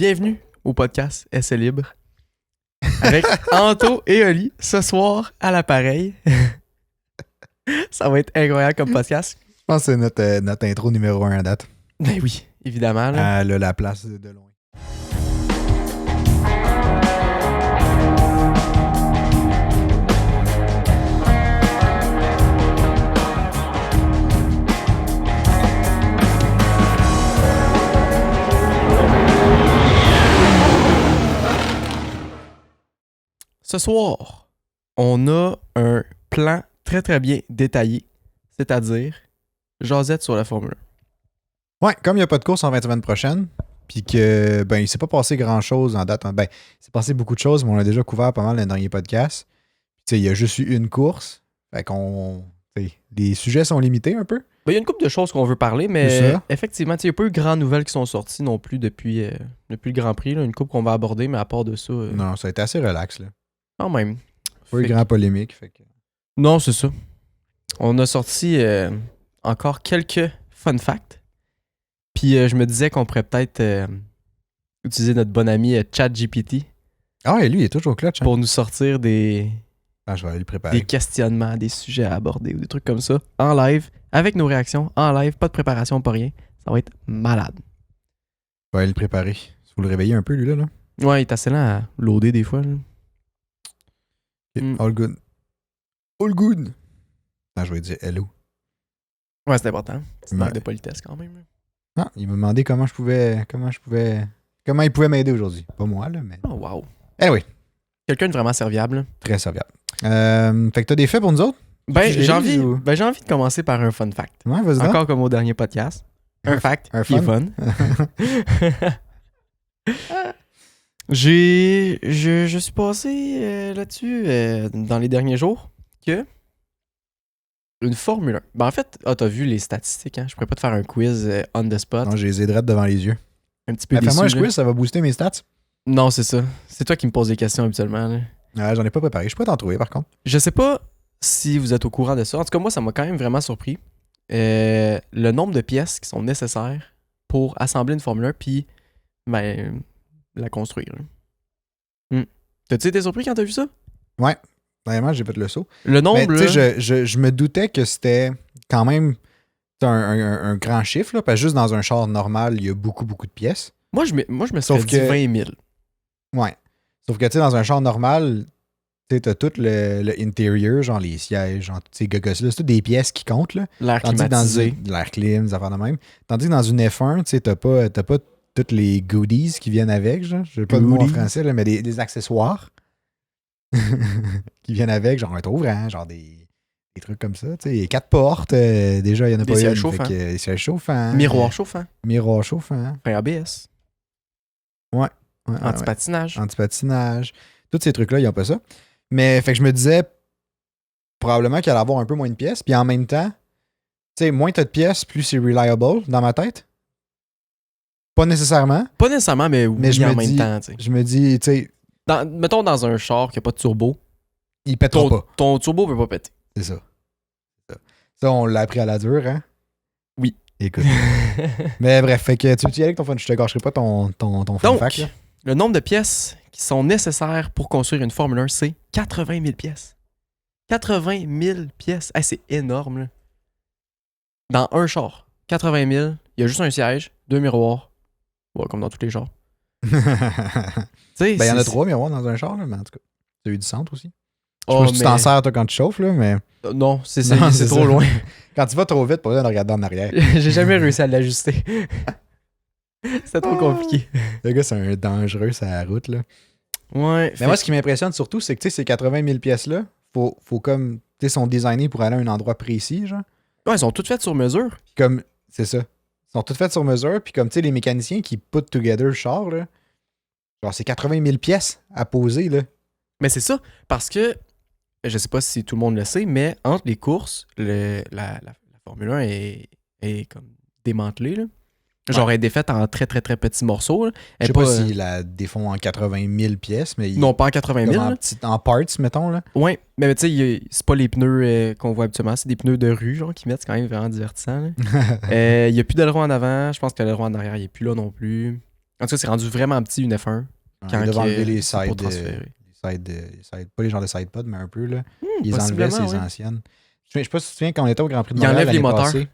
Bienvenue au podcast Essai Libre avec Anto et Oli ce soir à l'appareil. Ça va être incroyable comme podcast. Je pense que c'est notre intro numéro 1 à date. Ben oui, évidemment. Là. Elle a la place de loin. Ce soir, on a un plan très très bien détaillé, c'est-à-dire jasette sur la Formule 1. Ouais, comme il n'y a pas de course en fin de semaine prochaine, puis que il s'est pas passé grand-chose en date. Ben, il s'est passé beaucoup de choses, mais on a déjà couvert pas mal dans le dernier podcast. Puis il y a juste eu une course. Fait qu'on. Les sujets sont limités un peu. Ben, il y a une couple de choses qu'on veut parler, mais effectivement, il n'y a pas eu de grandes nouvelles qui sont sorties non plus depuis le Grand Prix. Là, une couple qu'on va aborder, mais à part de ça. Non, ça a été assez relax. Là. Quand même. Pas eu grand polémique. Fait que... Non, c'est ça. On a sorti encore quelques fun facts. Puis je me disais qu'on pourrait peut-être utiliser notre bon ami ChatGPT. Ah, et lui, il est toujours clutch. Hein? Pour nous sortir des je vais aller le préparer. Des questionnements, des sujets à aborder ou des trucs comme ça en live, avec nos réactions, en live, pas de préparation, pas rien. Ça va être malade. Je vais aller le préparer. Vous le réveillez un peu, lui, là? Ouais, il est assez lent à loader des fois. Là. Okay. All good. All good. Ah, je vais dire hello. Ouais, c'est important. C'est une marque de politesse quand même. Là. Ah, il m'a demandé comment il pouvait m'aider aujourd'hui. Pas moi, là, mais... Oh, wow. Anyway. Quelqu'un de vraiment serviable. Là. Très serviable. Fait que t'as des faits pour nous autres? J'ai envie de commencer par un fun fact. Ouais, vas-y. Encore comme au dernier podcast. Un fact qui est fun. Je suis passé là-dessus dans les derniers jours que une Formule 1. Ben en fait, t'as vu les statistiques, hein? Je pourrais pas te faire un quiz on the spot. Non, j'ai les aiderettes devant les yeux. Un petit peu déçu. Fais-moi un quiz, ça va booster mes stats? Non, c'est ça. C'est toi qui me poses des questions habituellement. Là. Ouais, j'en ai pas préparé. Je peux t'en trouver, par contre. Je sais pas si vous êtes au courant de ça. En tout cas, moi, ça m'a quand même vraiment surpris. Le nombre de pièces qui sont nécessaires pour assembler une Formule 1 puis la construire. T'as-tu été surpris quand t'as vu ça? Ouais. Vraiment, j'ai fait le saut. Le nombre, mais, je me doutais que c'était quand même un grand chiffre, là, parce que juste dans un char normal, il y a beaucoup, beaucoup de pièces. Moi, je me serais dit 20 000. Ouais. Sauf que, tu sais, dans un char normal, tu sais, t'as tout le interior, genre les sièges, genre toutes ces gogos-là, c'est toutes des pièces qui comptent, là. L'air climatisé. L'air clim, des affaires de même. Tandis que dans une F1, tu sais, t'as pas toutes les goodies qui viennent avec, genre. Je sais pas de mot en français, là, mais des accessoires qui viennent avec, genre un ouvrant, genre des trucs comme ça, tu sais. 4 portes, déjà, il y en a pas une. Des sièges chauffants. Miroir chauffant. Miroir chauffant. Frein ABS. Ouais. Antipatinage. Antipatinage. Tous ces trucs-là, ils n'ont pas ça. Mais fait que je me disais probablement qu'il allait avoir un peu moins de pièces. Puis en même temps, tu sais, moins t'as de pièces, plus c'est reliable dans ma tête. Pas nécessairement. Pas nécessairement, mais oui, en même temps. T'sais. Je me dis, tu sais... Mettons dans un char qui n'a pas de turbo. Il pètera pas. Ton turbo peut pas péter. C'est ça. Ça, on l'a appris à la dure, hein? Oui. Écoute. Mais bref, fait que tu veux y aller avec ton fun? Je te gâcherai pas ton fun fact. Donc, le nombre de pièces qui sont nécessaires pour construire une Formule 1, c'est 80 000 pièces. 80 000 pièces. Hey, c'est énorme, là. Dans un char. 80 000. Il y a juste un siège, 2 miroirs. Ouais, comme dans tous les chars. Il y en a 3 miroirs dans un char, là, mais en tout cas, ça a eu du centre aussi. Je sais pas si tu t'en sers, toi, quand tu chauffes, là, mais... non, c'est trop loin. Quand tu vas trop vite, pas besoin de regarder en arrière. J'ai jamais réussi à l'ajuster. C'était trop compliqué. Le gars, c'est un dangereux sur la route, là. Ouais. Mais moi, ce qui m'impressionne surtout, c'est que, tu sais, ces 80 000 pièces-là, faut comme, tu sais, sont designés pour aller à un endroit précis, genre. Ouais, elles sont toutes faites sur mesure. Comme, c'est ça. Elles sont toutes faites sur mesure, puis comme, tu sais, les mécaniciens qui put together le char, là, genre, c'est 80 000 pièces à poser, là. Mais c'est ça, parce que, je sais pas si tout le monde le sait, mais entre les courses, la Formule 1 est comme démantelée, là. Genre, elle est défaite en très, très, très petits morceaux. Là. Je sais pas s'ils la défont en 80 000 pièces, mais... Non, pas en 80 000. En parts, mettons, là. Ouais, mais tu sais, c'est pas les pneus qu'on voit habituellement, c'est des pneus de rue, genre, qui mettent, c'est quand même vraiment divertissant. Il y a plus d'aileron en avant, je pense que l'aileron en arrière, il est plus là non plus. En tout cas, c'est rendu vraiment petit une F1. Ils doivent enlever les c'est pour sides, transférer. pas les genres de side pods, mais un peu, là. Ils enlevaient Possiblement, ces oui. anciennes. Je sais pas si tu te souviens, quand on était au Grand Prix de Ils Montréal enlèvent les l'année moteurs. passée.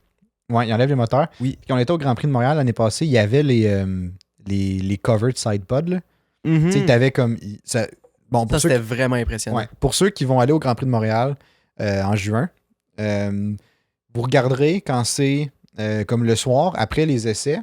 Ouais, ils enlèvent les moteurs. Oui. Puis quand on était au Grand Prix de Montréal l'année passée, il y avait les covered side pods, là. Tu sais, t'avais comme... Bon, pour Ça, ceux c'était vraiment impressionnant. Ouais. Pour ceux qui vont aller au Grand Prix de Montréal en juin, vous regarderez quand c'est comme le soir, après les essais.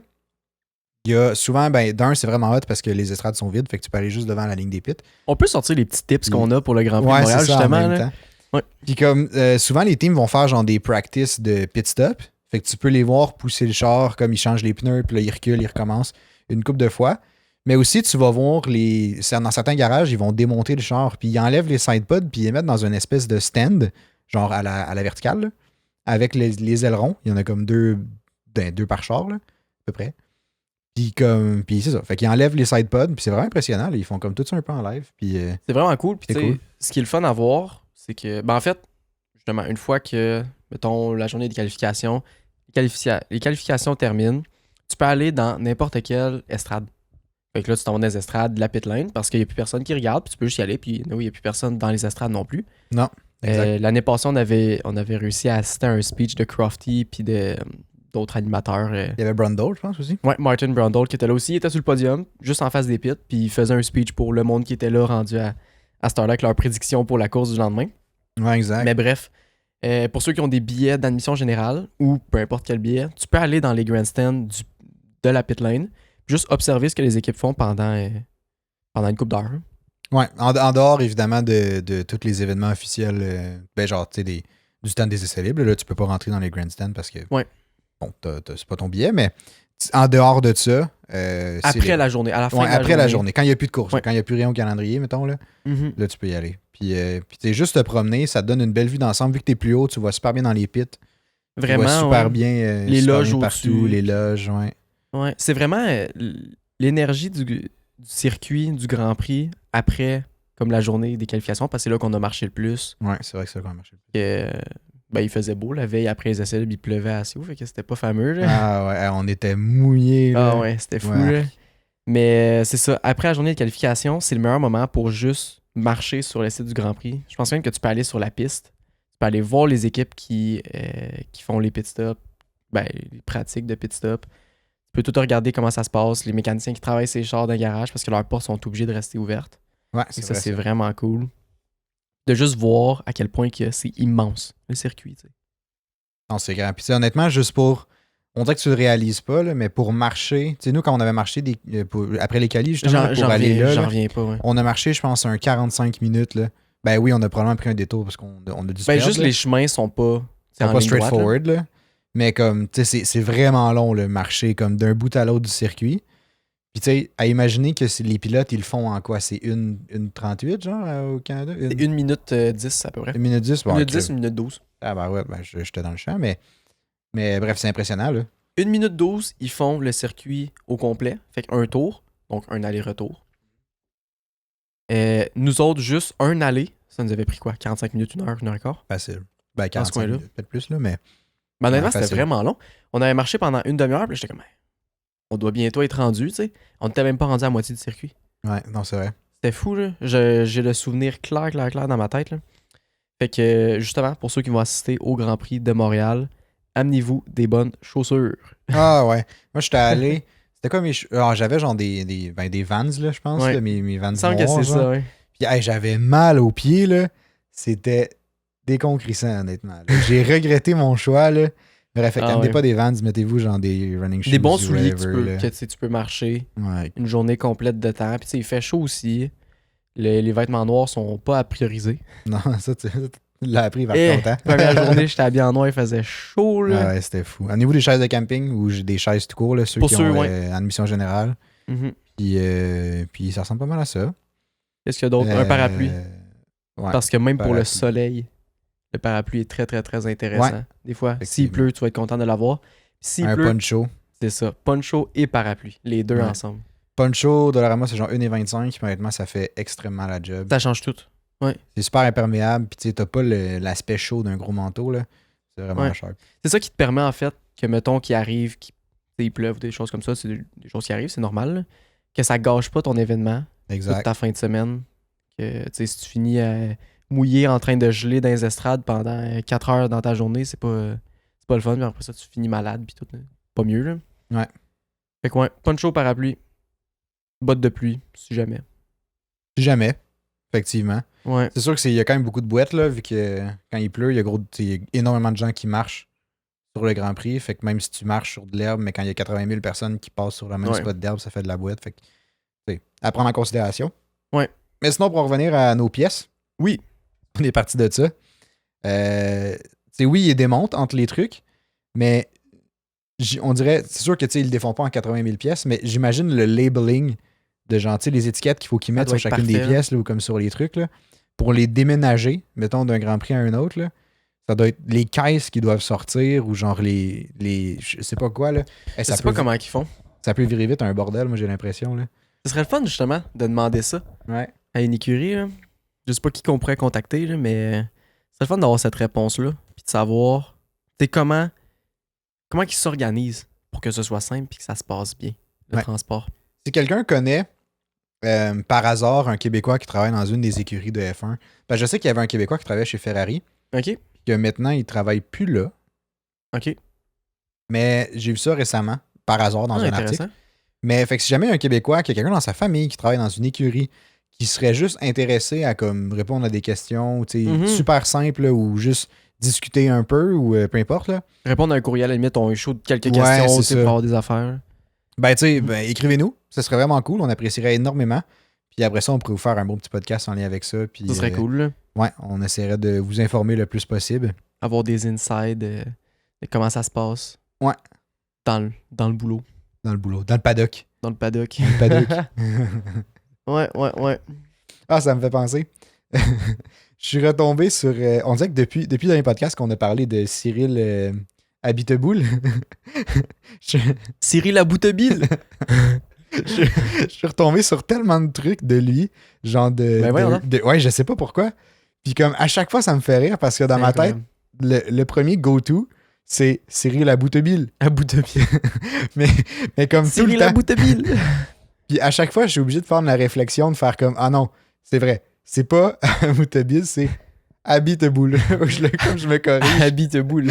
Il y a souvent, d'un, c'est vraiment hot parce que les estrades sont vides, fait que tu peux aller juste devant la ligne des pits. On peut sortir les petits tips qu'on a pour le Grand Prix de Montréal, c'est ça, justement. en même Là. temps. Ouais. Puis comme souvent, les teams vont faire genre des practices de pit stop. Fait que tu peux les voir pousser le char comme ils changent les pneus, puis là, ils reculent, ils recommencent une couple de fois. Mais aussi, tu vas voir dans certains garages, ils vont démonter le char, puis ils enlèvent les side pods, puis ils les mettent dans une espèce de stand, genre à la verticale, là, avec les ailerons. Il y en a comme deux par char, là, à peu près. Puis c'est ça. Fait qu'ils enlèvent les side pods, puis c'est vraiment impressionnant. Là. Ils font comme tout ça un peu en live. Puis c'est vraiment cool. Puis c'est tu sais, cool. ce qui est le fun à voir, c'est que, en fait, justement, une fois que, mettons, la journée de qualification, les qualifications terminent, tu peux aller dans n'importe quelle estrade. Fait que là, tu t'en vas dans les estrades de la pit lane parce qu'il n'y a plus personne qui regarde, puis tu peux juste y aller, puis il n'y a plus personne dans les estrades non plus. Non, exact. L'année passée, on avait réussi à assister à un speech de Crofty puis d'autres animateurs. Il y avait Brundle, je pense, aussi. Ouais, Martin Brundle qui était là aussi. Il était sur le podium, juste en face des pits, puis il faisait un speech pour le monde qui était là, rendu à cette heure-là, avec leurs prédictions pour la course du lendemain. Ouais, exact. Mais bref, pour ceux qui ont des billets d'admission générale, ou peu importe quel billet, tu peux aller dans les grandstands de la pit lane, juste observer ce que les équipes font pendant une couple d'heures. Ouais, en dehors, évidemment, de tous les événements officiels, genre, tu sais, du stand des essais libres, là, tu peux pas rentrer dans les grandstands parce que, ouais. Bon, c'est pas ton billet, mais en dehors de ça... après la journée, à la fin de la après journée. la journée, quand il n'y a plus de course, Ouais. quand il n'y a plus rien au calendrier, mettons, là, là, tu peux y aller. Puis tu sais, juste te promener, ça te donne une belle vue d'ensemble. Vu que tu es plus haut, tu vois super bien dans les pits. Vraiment, tu vois super bien, les super loges bien au-dessus. partout, les loges, ouais. Ouais, c'est vraiment l'énergie du circuit, du Grand Prix, après, comme la journée des qualifications, parce que c'est là qu'on a marché le plus. Ouais, c'est vrai que c'est là qu'on a marché le plus. Il faisait beau la veille après les essais, il pleuvait assez haut, fait que c'était pas fameux. Là. Ah ouais, on était mouillés. Là. Ah ouais, c'était fou. Ouais. Là. Mais c'est ça, après la journée de qualification, c'est le meilleur moment pour juste marcher sur le site du Grand Prix. Je pense même que tu peux aller sur la piste, tu peux aller voir les équipes qui font les pit stops, les pratiques de pit stop. Tu peux tout regarder comment ça se passe, les mécaniciens qui travaillent ces chars dans le garage parce que leurs portes sont obligées de rester ouvertes. Ouais, c'est vraiment cool. De juste voir à quel point que c'est immense, le circuit. T'sais. Non, c'est grand. Puis honnêtement, juste pour... On dirait que tu le réalises pas, là, mais pour marcher... Tu sais, nous, quand on avait marché après les qualis, justement, pour aller là, j'en reviens pas, ouais. On a marché, je pense, un 45 minutes. Là. Ben oui, on a probablement pris un détour parce qu'on a dû se perdre. Juste là. Les chemins sont pas... C'est pas straightforward, là. Mais comme, tu sais, c'est vraiment long, le marcher, comme d'un bout à l'autre du circuit. Puis, tu sais, à imaginer que les pilotes, ils le font en quoi? C'est une 38, genre, au Canada? C'est 1 minute 10, à peu près. 1 minute 10? Bon, 1 minute 10, 1 minute 12. Ah, ben ouais, j'étais dans le champ, mais bref, c'est impressionnant, là. 1 minute 12, ils font le circuit au complet. Fait qu'un tour, donc un aller-retour. Nous autres, juste un aller, ça nous avait pris quoi? 45 minutes, 1 heure et quart? Facile. Ben, 45 minutes, peut-être plus, là, mais... honnêtement, c'était vraiment long. On avait marché pendant une demi-heure, puis j'étais comme... On doit bientôt être rendu, tu sais. On n'était même pas rendu à moitié du circuit. Ouais, non, c'est vrai. C'était fou, là. J'ai le souvenir clair dans ma tête, là. Fait que, justement, pour ceux qui vont assister au Grand Prix de Montréal, amenez-vous des bonnes chaussures. Ah ouais. Moi, j'étais allé... C'était comme j'avais genre des Vans, là, je pense, ouais. là, mes Vans noirs. Il semble que c'est ça, ouais. Puis j'avais mal aux pieds, là. C'était déconcrissant, honnêtement. Là. J'ai regretté mon choix, là. Bref, amenez pas des Vans, mettez-vous genre des running shoes. Des bons souliers que tu peux marcher ouais. une journée complète de temps. Puis il fait chaud aussi. Les vêtements noirs sont pas à prioriser. Non, ça, tu l'as appris vers longtemps. Première journée, j'étais habillé en noir, il faisait chaud, là. Ah ouais, c'était fou. Au niveau des chaises de camping ou des chaises tout court, là, ceux qui ont admission générale. Puis ça ressemble pas mal à ça. Qu'est-ce qu'il y a d'autre? Un parapluie. Ouais, parce que même pour le soleil, le parapluie est très, très, très intéressant. Ouais, des fois, s'il pleut, tu vas être content de l'avoir. Un poncho. C'est ça. Poncho et parapluie. Les deux ensemble. Poncho, Dollarama, c'est genre 1,25. Honnêtement, ça fait extrêmement la job. Ça change tout. Ouais. C'est super imperméable. Puis tu sais, t'as pas l'aspect chaud d'un gros manteau, là. C'est vraiment cher. C'est ça qui te permet, en fait, que, mettons, qu'il arrive, qu'il pleuve ou des choses comme ça. C'est des choses qui arrivent, c'est normal. que ça gâche pas ton événement, toute Exact. ta fin de semaine. Que, tu sais, si tu finis mouillé en train de geler dans les estrades pendant 4 heures dans ta journée, c'est pas le fun. Puis après ça, tu finis malade, puis tout. Pas mieux, là. Ouais. Fait que ouais, poncho, parapluie, bottes de pluie, si jamais. Si jamais, effectivement. Ouais. C'est sûr qu'il y a quand même beaucoup de boîtes, là, vu que quand il pleut, il y a énormément de gens qui marchent sur le Grand Prix. Fait que même si tu marches sur de l'herbe, mais quand il y a 80 000 personnes qui passent sur le même spot d'herbe, ça fait de la boîte. Fait que, tu sais, à prendre en considération. Ouais. Mais sinon, pour en revenir à nos pièces, Oui. on est parti de ça. Oui, il y a des montes entre les trucs, mais on dirait, c'est sûr que ils le défont pas en 80 000 pièces, mais j'imagine le labeling de genre, les étiquettes qu'il faut qu'ils mettent sur chacune des pièces là, ou comme sur les trucs, là, pour les déménager, mettons, d'un Grand Prix à un autre, là, ça doit être les caisses qui doivent sortir ou genre les je sais pas quoi. Là. Je sais pas comment ils font. Ça peut virer vite un bordel, moi j'ai l'impression. Là. Ce serait le fun, justement, de demander ça à une écurie. Là. Je sais pas qui qu'on pourrait contacter, là, mais ce serait le fun d'avoir cette réponse-là. Puis de savoir comment ils s'organisent pour que ce soit simple et que ça se passe bien, le transport. Si quelqu'un connaît par hasard un Québécois qui travaille dans une des écuries de F1, parce que je sais qu'il y avait un Québécois qui travaillait chez Ferrari, OK. que maintenant il travaille plus là. OK. Mais j'ai vu ça récemment, par hasard, dans un article. Mais fait que si jamais il y a un Québécois, qu'il y a quelqu'un dans sa famille qui travaille dans une écurie, qui serait juste intéressé à comme répondre à des questions super simples ou juste discuter un peu ou peu importe. Là. Répondre à un courriel, à la limite, on est chaud de quelques questions pour avoir des affaires. Ben, tu sais, écrivez-nous. Ça serait vraiment cool. On apprécierait énormément. Puis après ça, on pourrait vous faire un bon petit podcast en lien avec ça. Puis, ça serait cool. Là. Ouais, on essaierait de vous informer le plus possible. Avoir des insides de comment ça se passe. Ouais. Dans le boulot. Dans le boulot. Dans le paddock. Dans le paddock. Ouais. Ah, ça me fait penser. Je suis retombé sur... on dirait que depuis le dernier podcast qu'on a parlé de Cyril Abiteboul. Cyril Aboutebile. Je suis retombé sur tellement de trucs de lui. Genre ouais, je sais pas pourquoi. Puis comme à chaque fois, ça me fait rire parce que dans ma tête, le premier go-to, c'est Cyril Aboutebile. Aboutebile. mais comme Cyril tout le temps. Aboutebile. Puis à chaque fois, je suis obligé de faire la réflexion, de faire comme, ah non, c'est vrai, c'est pas Aboutebile, c'est Abiteboul. je me corrige. Abiteboul.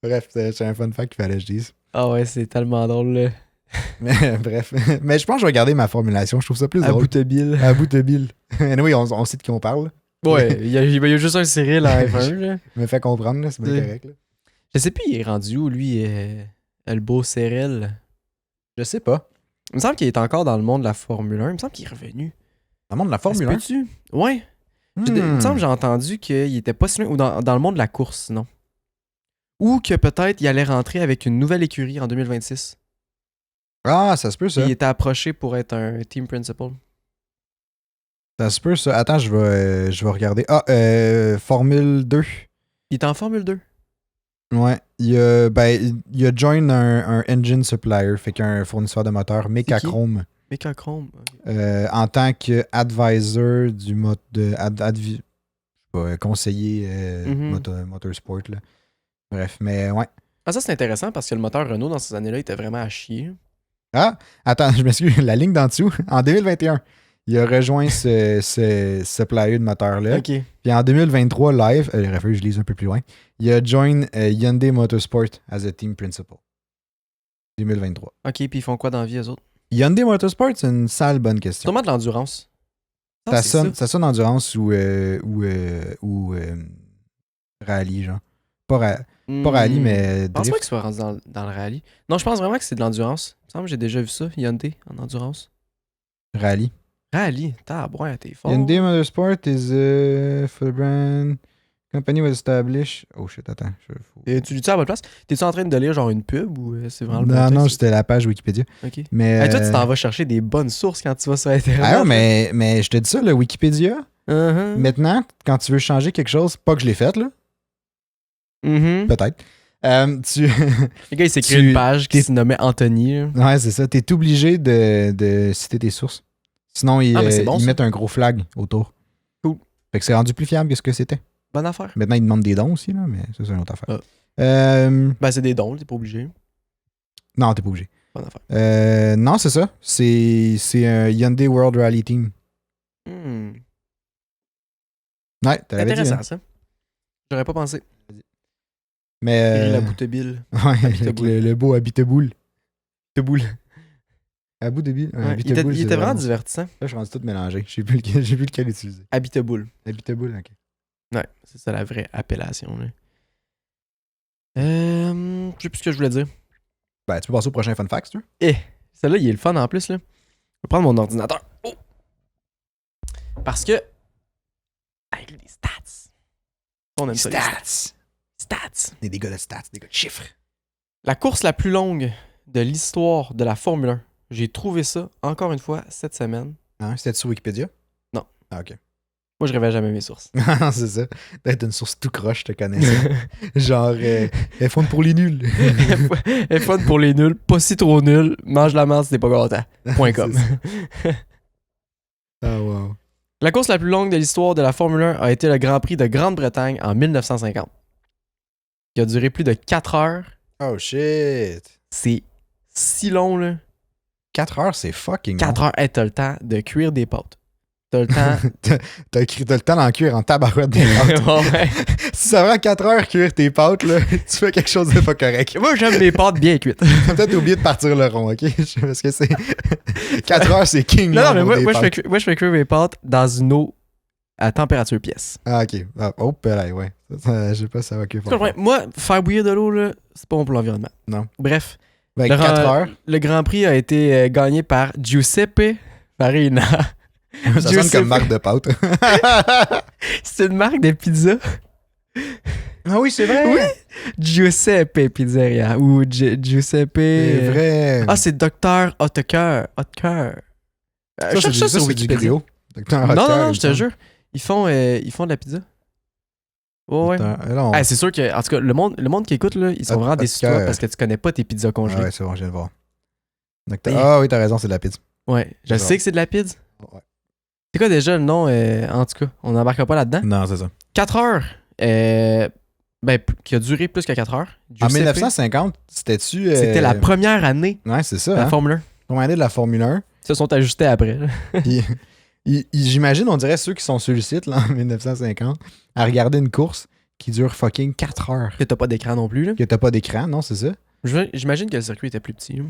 Bref, c'est un fun fact qu'il fallait que je dise. Ah ouais, c'est tellement drôle, là. Mais bref. Mais je pense que je vais garder ma formulation. Je trouve ça plus drôle. Aboutebile. Aboutebile. Anyway, on sait de qui on parle. Ouais, il y a juste un Cyril à F1. Là. Me fait comprendre, là, c'est bien correct. Là. Je sais plus, il est rendu où, lui, le beau Cyril. Je sais pas. Il me semble qu'il est encore dans le monde de la Formule 1. Il me semble qu'il est revenu. Dans le monde de la Formule 1? Peux-tu? Ouais. Il me semble que j'ai entendu qu'il était pas si loin, ou dans le monde de la course, sinon. Ou que peut-être il allait rentrer avec une nouvelle écurie en 2026. Ah, ça se peut, ça. Il était approché pour être un team principal. Ça se peut, ça. Attends, je vais regarder. Ah, Formule 2. Il est en Formule 2. Ouais. Il a join un engine supplier, fait qu'un fournisseur de moteurs, Mecachrome. Mecachrome. Okay. En tant qu'advisor du conseiller motorsport. Là. Bref, mais ouais. Ah, ça c'est intéressant parce que le moteur Renault dans ces années-là était vraiment à chier. Ah, attends, je m'excuse, la ligne d'en dessous. En 2021, il a rejoint ce supplier de moteur-là. OK. Puis en 2023, live, je lise un peu plus loin, il a join Hyundai Motorsport as a team principal. 2023. OK, puis ils font quoi dans la vie, eux autres? Hyundai Motorsport, c'est une sale bonne question. Sûrement de l'endurance. Ça sonne endurance ou rallye, genre. Pas rallye, mais je pense drift. pas qu'il soit rendu dans le rallye. Non, je pense vraiment que c'est de l'endurance. Il me semble que j'ai déjà vu ça, Hyundai, en endurance. Rallye. Rallye? T'as t'es fort. Hyundai Motorsport is a full brand company was established. Oh shit, attends. Tu lis-tu à la bonne place? T'es-tu en train de lire genre une pub ou c'est vraiment le bon Non, texte? c'était la page Wikipédia. OK. Mais, toi, tu t'en vas chercher des bonnes sources quand tu vas sur Internet. Ah mais je te dis ça, le Wikipédia, Uh-huh. maintenant, quand tu veux changer quelque chose, pas que je l'ai fait, là, peut-être, Le gars, il s'est créé une page qui se nommait Anthony. Là. Ouais, c'est ça. T'es obligé de citer tes sources. Sinon, ils mettent un gros flag autour. Cool. Fait que c'est rendu plus fiable que ce que c'était. Bonne affaire. Maintenant, ils demandent des dons aussi, là, mais ça, c'est une autre affaire. Ben, c'est des dons, t'es pas obligé. Non, t'es pas obligé. Pas d'affaire. Non, c'est ça. C'est un Hyundai World Rally Team. Ouais, t'avais dit. Intéressant, Hein? ça. J'aurais pas pensé. Mais. La boutebille. Ouais, avec le beau Habiteboul. Boule. À bout de bille. Ouais, il était vraiment divertissant. Là, je suis rendu tout mélangé. J'ai plus lequel utiliser. Habiteboul. Habiteboul, ok. Ouais, c'est ça la vraie appellation. Là. Je sais plus ce que je voulais dire. Ben, tu peux passer au prochain fun fact, tu veux? Celle-là, il est le fun en plus. Là. Je vais prendre mon ordinateur. Oh! Parce que. Avec les stats. On aime ça. Stats. Des gars de stats, des gars de chiffres. La course la plus longue de l'histoire de la Formule 1. J'ai trouvé ça, encore une fois, cette semaine. Hein? C'était sur Wikipédia? Non. Ah, ok. Moi, je révèle jamais mes sources. C'est ça. D'être une source tout croche, je te connais ça. Genre, F1 pour les nuls. F1 pour les nuls, pas si trop nul, mange la merde si t'es pas content. .com. Ah, wow. La course la plus longue de l'histoire de la Formule 1 a été le Grand Prix de Grande-Bretagne en 1950. Qui a duré plus de 4 heures. Oh, shit. C'est si long, là. 4 heures, c'est fucking 4 heures, hey, t'as le temps de cuire des pâtes. T'as le temps... T'as le temps d'en cuire en tabarouette des pâtes. Ouais. Si ça prend 4 heures cuire tes pâtes, là, tu fais quelque chose de pas correct. Moi, j'aime mes pâtes bien cuites. T'as peut-être oublié de partir le rond, ok? Parce que c'est... 4 heures, c'est king. Non, mais moi, je fais cuire mes pâtes dans une eau à température pièce. Ah, ok. Ah, oh, là, ouais. Je sais pas si ça va cuire. Moi, faire bouillir de l'eau, là, c'est pas bon pour l'environnement. Non. Bref. Ben, 4 heures. Le Grand Prix a été gagné par Giuseppe Farina. Ça sonne comme marque de pâte. C'est une marque de pizza. Ah oui, c'est vrai. Oui. Giuseppe Pizzeria. Ou Giuseppe... C'est vrai. Ah, c'est Dr. Hotker. Ça, c'est du griot. Non, je te jure. Ils font de la pizza. Oh, ouais. Ah, c'est sûr que, en tout cas, le monde qui écoute, là, ils sont vraiment déçus de toi parce que tu connais pas tes pizzas congelées. Ah ouais, c'est bon, je viens de voir. Ah oui, t'as raison, c'est de la pizza. Ouais, je sais que c'est de la pizza. Ouais. C'est quoi déjà le nom, en tout cas? On n'embarquera pas là-dedans. Non, c'est ça. 4 heures. Qui a duré plus que 4 heures. En 1950, c'était-tu... C'était la première année ouais, c'est ça, de la Formule 1. Première année de la Formule 1. Ils se sont ajustés après. Puis, j'imagine, on dirait ceux qui sont sur le site, là, en 1950, à regarder une course qui dure fucking 4 heures. Que t'as pas d'écran non plus, là. Que t'as pas d'écran, non, c'est ça? J'imagine que le circuit était plus petit. Là.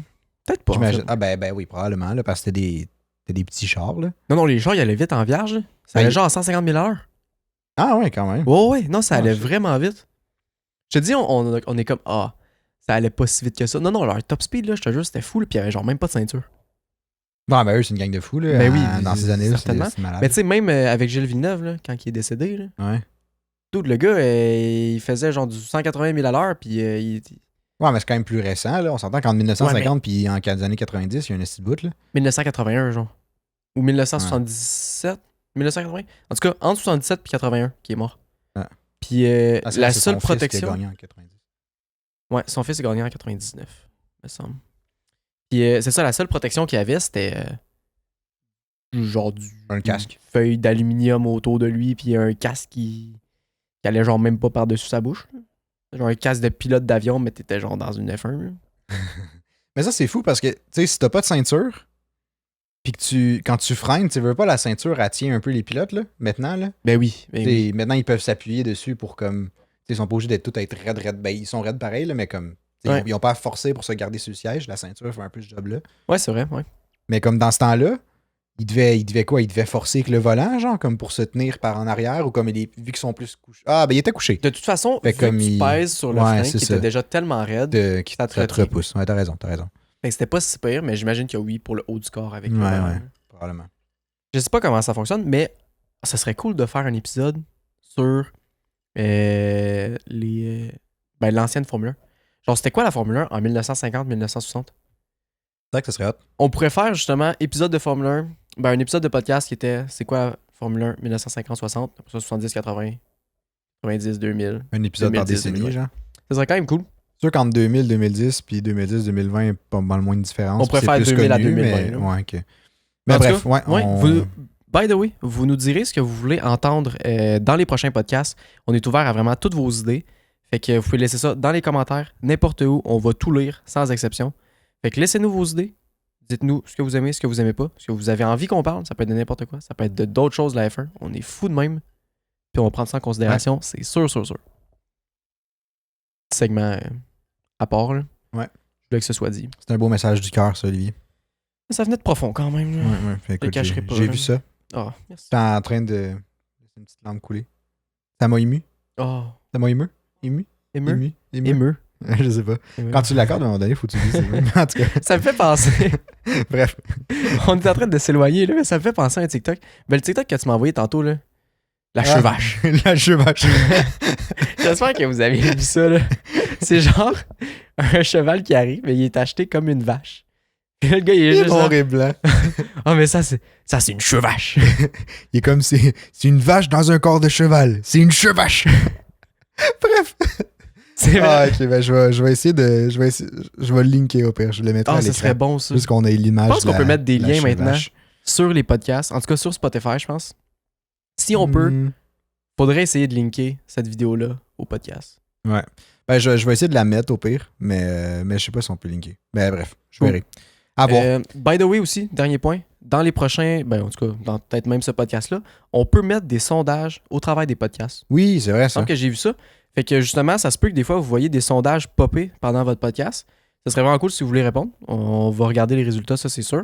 Peut-être pas. J'imagine. En fait. Ah ben oui, probablement, là, parce que c'était des petits chars, là. Non, les chars, ils allaient vite en vierge. Là. Ça allait genre à 150 000 à l'heure. Ah ouais, quand même. Ouais, non, ça allait vraiment vite. Je te dis, on est comme, ça allait pas si vite que ça. Non, leur top speed, là, je te jure, c'était fou, là, puis il y avait genre même pas de ceinture. Bon, ben eux, c'est une gang de fous, là. Ben oui, dans ces années-là, c'est malade. Mais tu sais, même avec Gilles Villeneuve, là, quand il est décédé, là, ouais. Tout le gars, il faisait genre du 180 000 à l'heure, puis il... Ouais, mais c'est quand même plus récent, là. On s'entend qu'en 1950 puis en les années 90, il y a un esti de bout, là. 1981, genre. Ou 1977. Ouais. 1980. En tout cas, entre 77 et 81, qui est mort. Ouais. Puis la seule protection... Son fils qui a gagné en 90. Ouais, son fils a gagné en 99, me semble. Puis c'est ça, la seule protection qu'il y avait, c'était genre un casque. Une feuille d'aluminium autour de lui, puis un casque qui allait genre même pas par-dessus sa bouche. Là. Genre un casque de pilote d'avion, mais t'étais genre dans une F1. Mais ça, c'est fou parce que, tu sais, si t'as pas de ceinture, puis que quand tu freines, tu veux pas la ceinture, elle tient un peu les pilotes, là, maintenant, là. Ben oui. Maintenant, ils peuvent s'appuyer dessus pour comme... Ils sont pas obligés d'être tout être raide. Ben, ils sont raides pareil, là, mais comme... Ouais. Ils ont pas à forcer pour se garder sur le siège. La ceinture fait un peu ce job-là. Ouais, c'est vrai, ouais. Mais comme dans ce temps-là, il devait quoi? Il devait forcer avec le volant, genre, comme pour se tenir par en arrière, ou comme vu qu'ils sont plus couchés. Ah, ben il était couché. De toute façon, vu que tu pèses sur le frein, qui était déjà tellement raide, qui ça te repousse. Ouais, t'as raison. Ben, c'était pas si pire, mais j'imagine qu'il y a oui pour le haut du corps avec le volant. Ouais, probablement. Je sais pas comment ça fonctionne, mais ça serait cool de faire un épisode sur l'ancienne Formule 1. Genre, c'était quoi la Formule 1 en 1950-1960? C'est vrai que ça serait hot. On pourrait faire justement épisode de Formule 1, un épisode de podcast qui était c'est quoi Formule 1 1950-60, après ça 70-80, 90-2000. Un épisode par décennie, genre. Ça serait quand même cool. C'est sûr qu'entre 2000-2010 puis 2010-2020, il y a pas mal moins de différence. On pourrait faire 2000 à 2020. Mais, ouais, ok. Mais bref, by the way, vous nous direz ce que vous voulez entendre dans les prochains podcasts. On est ouvert à vraiment toutes vos idées. Fait que vous pouvez laisser ça dans les commentaires, n'importe où. On va tout lire, sans exception. Fait que laissez-nous vos idées. Dites-nous ce que vous aimez, ce que vous aimez pas, ce que vous avez envie qu'on parle. Ça peut être de n'importe quoi. Ça peut être d'autres choses de la F1. On est fous de même. Puis on va prendre ça en considération. C'est sûr. Petit segment à part, là. Ouais. Je voulais que ce soit dit. C'est un beau message du cœur, ça, Olivier. Ça venait de profond quand même. Là. Ouais. Fait, écoute, cacherai pas, j'ai là. vu ça. Ah, merci. J'étais en train de laisser une petite lampe couler. Ça m'a ému. Oh, Ça m'a ému. Ému. émeu. Je sais pas. Quand tu l'accordes, à un moment donné, faut que tu dises. En tout cas, Ça me fait penser. bref. On est en train de s'éloigner, là, mais ça me fait penser à un TikTok. Ben, le TikTok que tu m'as envoyé tantôt, là. La chevache. La chevache. J'espère que vous avez vu ça, là. C'est genre un cheval qui arrive, mais il est acheté comme une vache. Et là, le gars, il est Il est juste. noir et blanc. Ah, mais ça, c'est une chevache. Il est comme c'est une vache dans un corps de cheval. C'est une chevache. Bref. C'est vrai. Ah, ok, ben je vais essayer de. Je vais le linker au pire. Je le mettrai à Ah, ça l'écran. serait bon, ça. Juste qu'on ait l'image. Je pense qu'on peut mettre des de la liens maintenant chevache. sur les podcasts. En tout cas, sur Spotify, je pense. Si on peut, faudrait essayer de linker cette vidéo-là au podcast. Ouais. Ben, je vais essayer de la mettre au pire, mais je sais pas si on peut linker. Mais bref, je verrai. Ah bon. By the way aussi, dernier point, dans les prochains, ben en tout cas, dans peut-être même ce podcast-là, on peut mettre des sondages au travail des podcasts. Oui, c'est vrai Il me ça. semble que j'ai vu ça. Fait que justement, ça se peut que des fois, vous voyez des sondages popper pendant votre podcast. Ça serait vraiment cool si vous voulez répondre. On va regarder les résultats, ça c'est sûr.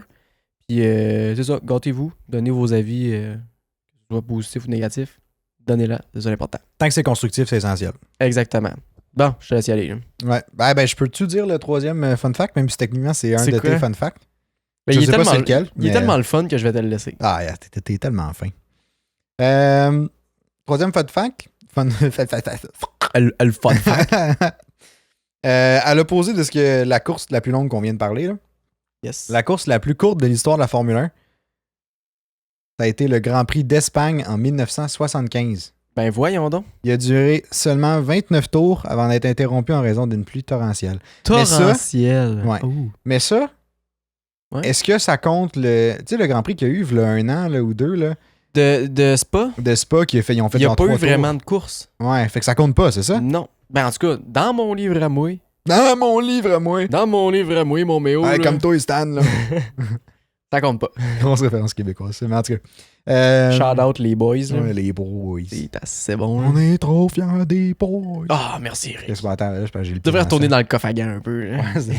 Puis c'est ça, gâtez-vous, donnez vos avis, que ce soit positif ou négatif. Donnez-la, c'est ça l'important. Tant que c'est constructif, c'est essentiel. Exactement. Bon, je te laisse y aller. Là. Ouais. Ben, je peux-tu dire le troisième fun fact, même si techniquement c'est un C'est de quoi? tes fun facts? Ben, Je il est sais pas tellement, c'est lequel. il est mais- tellement le fun que je vais te le laisser. Ah, yeah, t'es tellement fin. Troisième fun fact. Le fun fact. À l'opposé de ce que la course la plus longue qu'on vient de parler, là, Yes. la course la plus courte de l'histoire de la Formule 1, ça a été le Grand Prix d'Espagne en 1975. Ben voyons donc. Il a duré seulement 29 tours avant d'être interrompu en raison d'une pluie torrentielle. Mais ça- Torrentiel. Ouais. Ouh. Mais ça, Ouais. est-ce que ça compte le. Tu sais, le Grand Prix qu'il y a eu, il y a un an là, ou deux, là, De Spa, de Spa, ils ont fait il n'y a genre pas eu 3 tours. vraiment de course. Ouais, fait que ça compte pas, c'est ça? Non. Ben en tout cas, dans mon livre à moi, Dans mon livre à moi. mon méo, Ouais, là, comme toi et Stan, là. ça compte pas. Grosse référence québécoise, mais en tout cas. Shout out les boys. Là. Ouais, les boys. C'est assez bon. On Là. est trop fiers des boys. Ah, merci Eric. Qu'est-ce que attends, là, je pense que j'ai le Tu devrais pied retourner dans dans le coffre à gants un peu. Là. ça.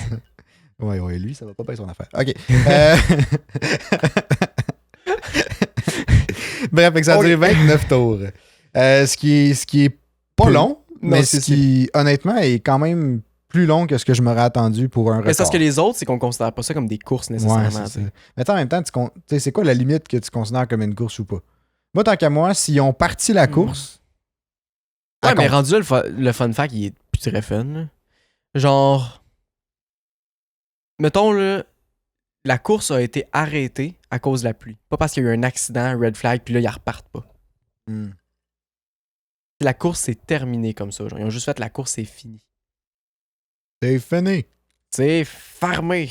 Ouais, lui, ça va pas bien son affaire. OK. Bref, fait que ça a duré 29 tours. Ce qui est pas Peu. long, Non, mais c'est ce qui, honnêtement, est quand même plus long que ce que je m'aurais attendu pour un record. Mais c'est parce que les autres, c'est qu'on considère pas ça comme des courses Ouais, nécessairement. c'est tu sais. ça. Mais en même temps, tu sais, c'est quoi la limite que tu considères comme une course ou pas? Moi, tant qu'à moi, s'ils ont parti la course... Ouais, elle mais compte. rendu là, le fun fact, il est plus très fun. Là. Genre, mettons, là, la course a été arrêtée à cause de la pluie. Pas parce qu'il y a eu un accident, red flag, puis là, ils repartent pas. Hmm. La course s'est terminée comme ça. Genre, ils ont juste fait la course, c'est fini. C'est fini. C'est farmé.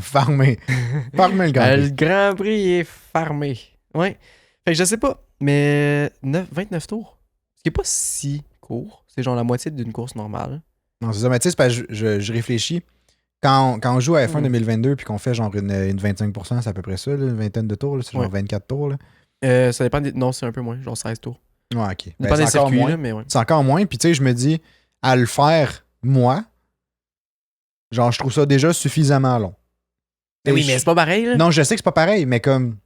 Farmé. Farmé le Grand Le Prix. Grand Prix est farmé. Ouais. Fait que je sais pas, mais 29 tours. Ce qui est pas si court. C'est genre la moitié d'une course normale. Non, c'est ça. Mais tu sais, c'est parce que je réfléchis. Quand on joue à F1 2022 puis qu'on fait genre une 25%, c'est à peu près ça, là, une vingtaine de tours. là, C'est genre Ouais. 24 tours. Là. Ça dépend des... Non, c'est un peu moins. Genre 16 tours. Ouais, OK. Ça Ben, dépend des c'est encore circuits, moins. là, mais ouais. C'est encore moins. Puis tu sais, je me dis, à le faire, moi, genre, je trouve ça déjà suffisamment long. Mais oui, mais c'est pas pareil, là. Non, je sais que c'est pas pareil, mais comme,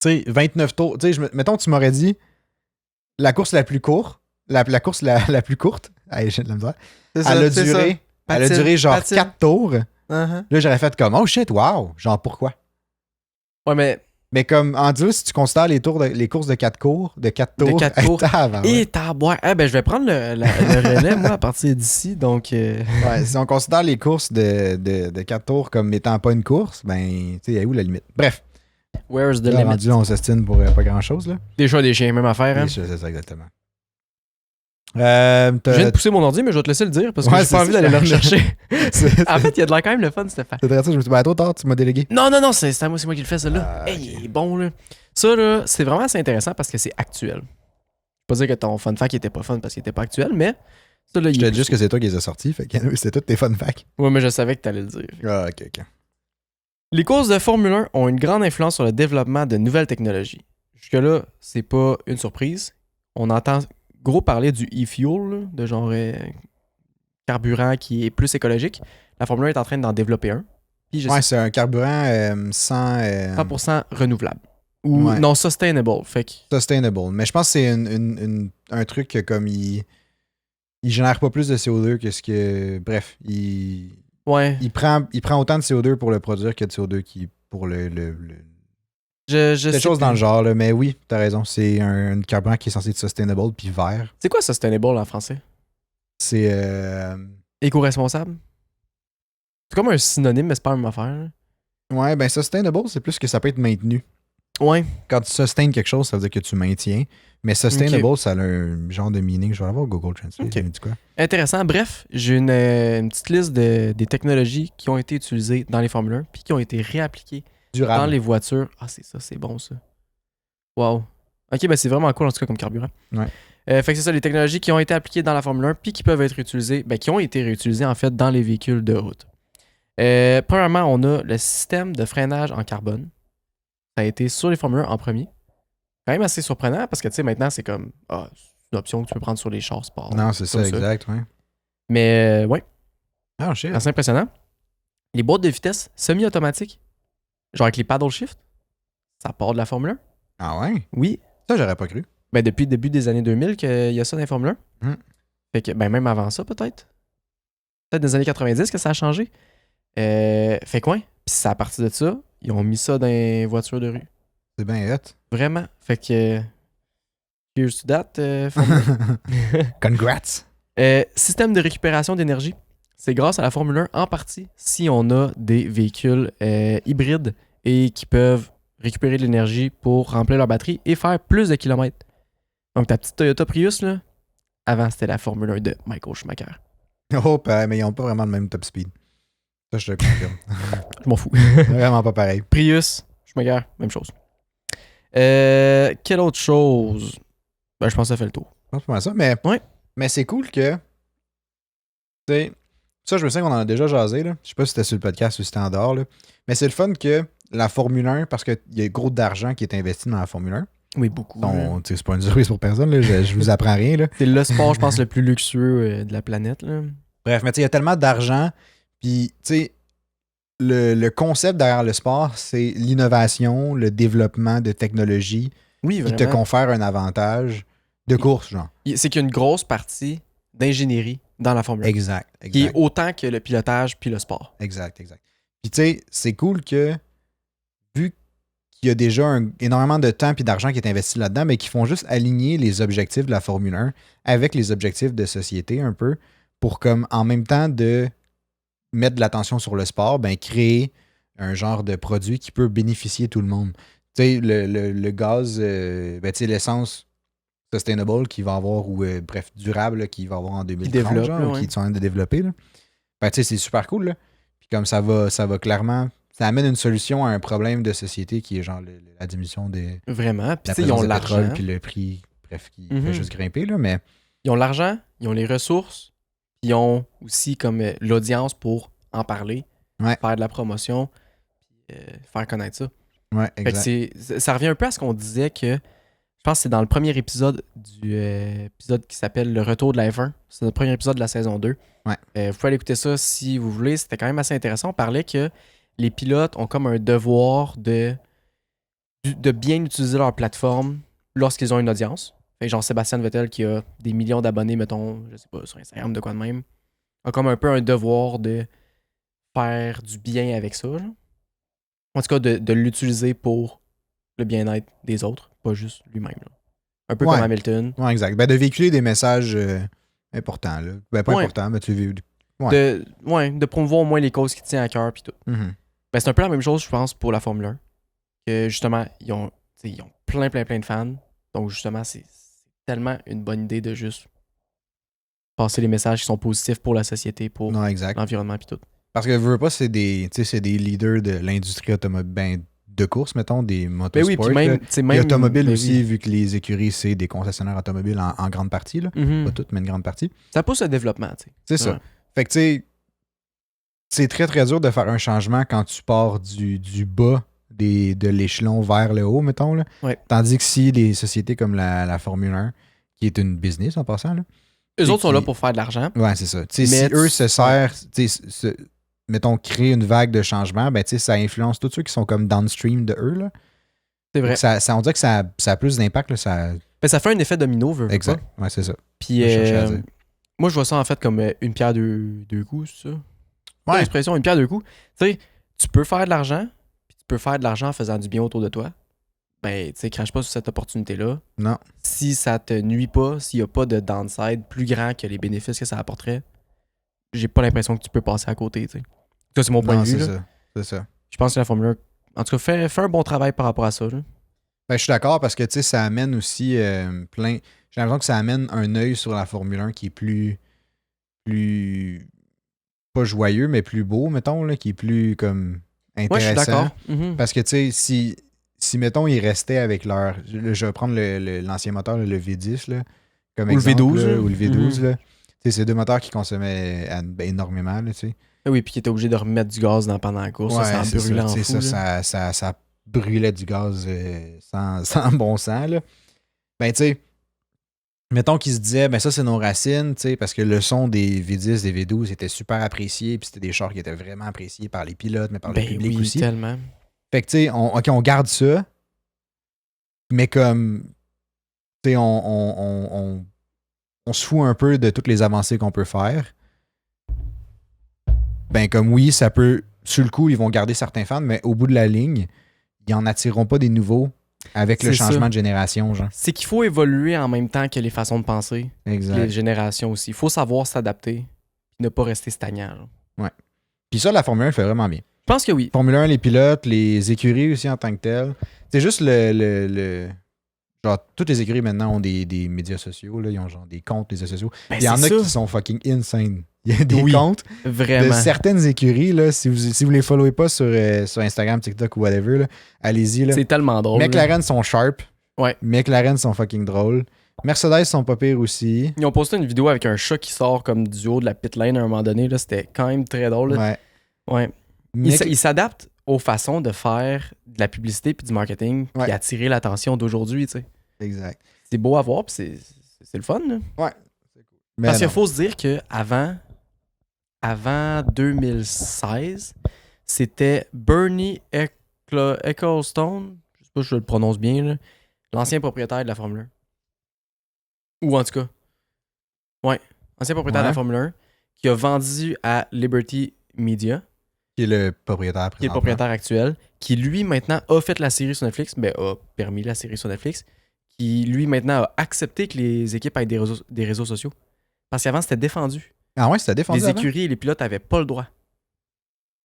tu sais, 29 tours. Tu sais, mettons, tu m'aurais dit la course la plus courte, la course la plus courte, allez, j'ai de la misère, C'est elle a c'est duré, elle a Patine, duré genre patine. 4 tours. Uh-huh. Là, j'aurais fait comme, oh shit, wow, genre pourquoi? Ouais, mais... Mais comme, en dire, si tu considères les courses de 4 tours, de 4 De tours, 4 tours. tabarouette. Et taboire. Ah, ben, je vais prendre le relais, moi, à partir d'ici, donc... Ouais, si on considère les courses de 4 tours comme étant pas une course, ben, tu sais, où la limite? Bref, Where's the là, limit? rendu là, on s'estime pour pas grand-chose, là. Des choix des chiens, même affaire, hein. Oui, c'est ça, exactement. Je viens de pousser mon ordi, mais je vais te laisser le dire, parce que Ouais, j'ai c'est pas envie ça, d'aller le je- rechercher. C'est En fait, il y a de l'air quand même le fun, Stéphane. vrai ça, je me suis dit, ben, trop tard, tu m'as délégué. Non, c'est à moi, c'est moi qui le fais, celle-là. Ah, Hey, ok. il est bon, là. Ça, là, c'est vraiment assez intéressant parce que c'est actuel. Je vais pas dire que ton fun fact était pas fun parce qu'il était pas actuel, mais Ça, là, Je il te est dis juste que c'est toi qui les as sortis, fait que c'était tous tes fun facts. Ouais, mais je savais que t'allais le dire. Ah, ok. Les courses de Formule 1 ont une grande influence sur le développement de nouvelles technologies. Jusque-là, c'est pas une surprise. On entend gros parler du e-fuel, là, de genre carburant qui est plus écologique. La Formule 1 est en train d'en développer un. Puis je Ouais, sais c'est un carburant sans 100% renouvelable. Ou ouais. non sustainable. Fait que, sustainable. Mais je pense que c'est un truc que comme il génère pas plus de CO2 que ce que. Bref, ouais. il prend autant de CO2 pour le produire que de CO2 pour le Je quelque sais chose dans le plus. genre, là, mais oui, t'as raison. C'est un carburant qui est censé être sustainable puis vert. C'est quoi sustainable en français? C'est. Éco-responsable? C'est comme un synonyme, mais c'est pas la même affaire. Là. Ouais, ben sustainable, c'est plus que ça peut être maintenu. Ouais. Quand tu sustains quelque chose, ça veut dire que tu maintiens. Mais sustainable, ça a un genre de meaning. Je vais avoir Google Translate. Ok. Il me dit quoi? Intéressant. Bref, j'ai une petite liste des technologies qui ont été utilisées dans les Formule 1 puis qui ont été réappliquées Durable. dans les voitures. Ah, c'est ça, c'est bon ça. Wow. Ok, ben c'est vraiment cool en tout cas comme carburant. Ouais. Fait que c'est ça, les technologies qui ont été appliquées dans la Formule 1 puis qui peuvent être utilisées, ben qui ont été réutilisées en fait dans les véhicules de route. Premièrement, on a le système de freinage en carbone. Ça a été sur les Formule 1 en premier. Quand même assez surprenant parce que tu sais, maintenant c'est comme c'est une option que tu peux prendre sur les chars sport. Non, c'est ça, exact, ouais. Mais ouais, Ah, shit. assez impressionnant. Les boîtes de vitesse semi-automatiques, genre avec les paddle shift, ça part de la Formule 1. Ah ouais? Oui. Ça, j'aurais pas cru. Ben depuis le début des années 2000 qu'il y a ça dans la Formule 1. Hmm. Fait que, ben même avant ça peut-être. Peut-être des années 90 que ça a changé. Fait quoi? Puis c'est à partir de ça, ils ont mis ça dans les voitures de rue. C'est bien hot. Vraiment. Fait que... Here's to that, Formule 1. Congrats. Système de récupération d'énergie. C'est grâce à la Formule 1 en partie si on a des véhicules hybrides et qui peuvent récupérer de l'énergie pour remplir leur batterie et faire plus de kilomètres. Donc ta petite Toyota Prius, là, avant c'était la Formule 1 de Michael Schumacher. Oh, mais ils ont pas vraiment le même top speed. Ça, je te confirme. Je m'en fous. Vraiment pas pareil. Prius, Schumacher, même chose. Quelle autre chose? Ben, je pense que ça fait le tour. Je pense pas ça, mais, Ouais. mais c'est cool que. Tu sais, ça, je me souviens qu'on en a déjà jasé. Là. Je sais pas si c'était sur le podcast ou si c'était en dehors. Là. Mais c'est le fun que la Formule 1, parce qu'il y a gros d'argent qui est investi dans la Formule 1. Oui, beaucoup. C'est pas une surprise pour personne. Là. Je vous apprends rien. Là. C'est le sport, je pense, le plus luxueux de la planète. Là. Bref, mais tu sais, il y a tellement d'argent. Puis, tu sais, le concept derrière le sport, c'est l'innovation, le développement de technologies Oui, qui vraiment. te confèrent un avantage de course, genre. C'est qu'il y a une grosse partie d'ingénierie dans la Formule 1. Exact. Qui est autant que le pilotage puis le sport. Exact. Puis, tu sais, c'est cool que, vu qu'il y a déjà énormément de temps et d'argent qui est investi là-dedans, mais qui font juste aligner les objectifs de la Formule 1 avec les objectifs de société un peu, pour comme, en même temps de mettre de l'attention sur le sport, ben créer un genre de produit qui peut bénéficier tout le monde. Tu sais, le gaz, ben tu sais, l'essence sustainable qu'il va avoir, ou bref, durable là, qu'il va avoir en 2030, genre, là, ou ouais. qui est en train de développer, là. Ben tu sais, c'est super cool, là. Puis comme ça va clairement, ça amène une solution à un problème de société qui est genre la diminution de Vraiment. Puis la tu sais, ils ont présence de pétrole, l'argent. puis le prix, bref, qui Mhm. fait juste grimper, là, mais Ils ont l'argent, ils ont les ressources, puis ils ont aussi comme l'audience pour en parler, Ouais. faire de la promotion, puis faire connaître ça. ouais, Fait que exact. ça revient un peu à ce qu'on disait que, je pense que c'est dans le premier épisode du épisode qui s'appelle Le Retour de la F1. C'est notre premier épisode de la saison 2. Ouais. Vous pouvez aller écouter ça si vous voulez. C'était quand même assez intéressant. On parlait que les pilotes ont comme un devoir de bien utiliser leur plateforme lorsqu'ils ont une audience. Fait que genre Sébastien Vettel qui a des millions d'abonnés, mettons, je sais pas, sur Instagram, de quoi de même, a comme un peu un devoir de faire du bien avec ça. Genre. En tout cas, de l'utiliser pour le bien-être des autres, pas juste lui-même. Là. Un peu Ouais. comme Hamilton. Ouais, exact. Ben, de véhiculer des messages importants, là. Ben, pas Ouais. importants, mais tu veux. De promouvoir au moins les causes qui tiennent à cœur puis tout. Mhm. Ben, c'est un peu la même chose, je pense, pour la Formule 1. Que justement, ils ont plein de fans. Donc, justement, c'est tellement une bonne idée de juste passer les messages qui sont positifs pour la société, pour Non, exact. l'environnement puis tout. Parce que veux pas, c'est des leaders de l'industrie automobile, ben, de course, mettons, des Ben motosports. oui, puis même, Puis même automobile ben aussi, oui. vu que les écuries, c'est des concessionnaires automobiles en grande partie. Là. Mhm. Pas toutes, mais une grande partie. Ça pousse le développement, tu sais. C'est ça. Ouais. Fait que, tu sais, c'est très, très dur de faire un changement quand tu pars du bas de l'échelon vers le haut, mettons. Là. Ouais. Tandis que si les sociétés comme la Formule 1, qui est une business en passant, là, Eux Et autres sont qui- là pour faire de l'argent. ouais, c'est ça. Tu sais, Mais si eux tu- se servent, tu sais, mettons, créer une vague de changement, ben, tu sais, ça influence tous ceux qui sont comme downstream de eux. Là. C'est vrai. Donc, on dirait que ça a plus d'impact. Là, ça... Ben, ça fait un effet domino, veux pas. Exact. Ouais, c'est ça. Puis, Je cherchais à dire. moi, je vois ça en fait comme une pierre deux coups, c'est ça? Ouais. L'expression, une pierre deux coups. Tu sais, tu peux faire de l'argent, puis tu peux faire de l'argent en faisant du bien autour de toi. Ben, tu sais, crache pas sur cette opportunité-là. Non. Si ça te nuit pas, s'il y a pas de downside plus grand que les bénéfices que ça apporterait, j'ai pas l'impression que tu peux passer à côté, tu sais. Ça, c'est mon point Non, de vue, c'est là. ça. C'est ça. Je pense que la Formule 1, en tout cas, fait un bon travail par rapport à ça, là. Ben, je suis d'accord parce que tu sais, ça amène aussi plein. J'ai l'impression que ça amène un œil sur la Formule 1 qui est plus pas joyeux, mais plus beau, mettons, là, qui est plus comme Ouais, je suis intéressant. d'accord. Mhm. Parce que tu sais, si mettons, ils restaient avec leur. Je vais prendre l'ancien moteur, le V10, là, comme Ou le exemple, V12, là, là. ou le V12, Mhm. là. Tu sais, c'est deux moteurs qui consommaient énormément, là, tu sais. Ah oui, puis qui était obligé de remettre du gaz pendant la course, ça c'est brûlait en tu fou, sais, là. ça brûlait du gaz sans bon sens, là. Ben, tu sais, mettons qu'ils se disaient, ben ça, c'est nos racines, tu sais, parce que le son des V10, des V12 était super apprécié, puis c'était des chars qui étaient vraiment appréciés par les pilotes, mais par le Ben public oui, aussi. tellement. Fait que, tu sais, on garde ça, mais comme, tu sais, on se fout un peu de toutes les avancées qu'on peut faire. Ben, comme oui, ça peut, sur le coup, ils vont garder certains fans, mais au bout de la ligne, ils en attireront pas des nouveaux avec le C'est ça. changement de génération, genre. C'est qu'il faut évoluer en même temps que les façons de penser, les Exact. générations aussi. Il faut savoir s'adapter, puis ne pas rester stagnant, là. Puis ça, la Formule 1 le fait vraiment bien. Je pense que oui. Formule 1, les pilotes, les écuries aussi en tant que telles. C'est juste genre, toutes les écuries maintenant ont des médias sociaux, là. Ils ont genre des comptes médias sociaux. Ben, Il y en c'est a ça. qui sont fucking insane. Il y a des Oui. comptes de Vraiment. certaines écuries, là. Si vous les followez pas sur Instagram, TikTok ou whatever, là, allez-y, là. C'est tellement drôle. là. McLaren sont sharp. Ouais. McLaren sont fucking drôles. Mercedes sont pas pires aussi. Ils ont posté une vidéo avec un chat qui sort comme du haut de la pit lane à un moment donné. Là. C'était quand même très drôle. là. Ouais. Ouais. Ils s'adaptent aux façons de faire de la publicité puis du marketing puis Ouais. attirer l'attention d'aujourd'hui. Tu sais. Exact. C'est beau à voir puis c'est le fun. Là. Mais Parce qu'il non. faut se dire que avant 2016, c'était Bernie Ecclestone, je sais pas si je le prononce bien, là, l'ancien propriétaire de la Formule 1. Ou en tout cas, ouais, ancien propriétaire de la Ouais. Formule 1, qui a vendu à Liberty Media, Qui est le propriétaire qui est le présentement. propriétaire actuel, qui lui maintenant a fait la série sur Netflix, mais a permis la série sur Netflix, qui lui maintenant a accepté que les équipes aient des réseaux sociaux. Parce qu'avant, c'était défendu. Ah ouais, c'était défendu Les avant? écuries et les pilotes n'avaient pas le droit.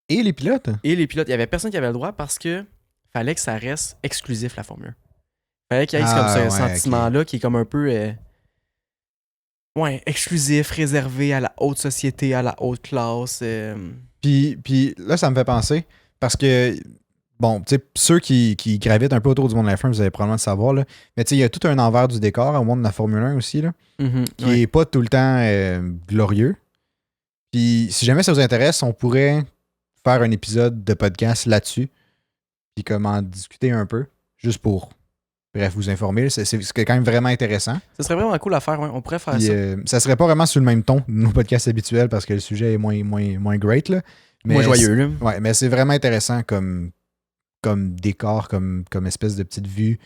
Et les pilotes? Et les pilotes, il y avait personne qui avait le droit parce que fallait que ça reste exclusif, la Formule 1. Fallait qu'il y ait Ah, comme ce ouais, sentiment-là qui est comme un peu exclusif, réservé à la haute société, à la haute classe. Puis là, ça me fait penser, parce que, bon, tu sais, ceux qui gravitent un peu autour du monde de la F1, vous allez probablement le savoir, là, mais tu sais, il y a tout un envers du décor au monde de la Formule 1 aussi, là, qui ouais. est pas tout le temps glorieux. Puis si jamais ça vous intéresse, on pourrait faire un épisode de podcast là-dessus, puis comme en discuter un peu, juste pour, bref, vous informer. C'est quand même vraiment intéressant. Ce serait vraiment cool à faire, ouais. On pourrait faire Puis, ça. ça serait pas vraiment sur le même ton de nos podcasts habituels parce que le sujet est moins great, là. Mais Moins joyeux, là. Ouais, mais c'est vraiment intéressant comme décor, comme espèce de petite vue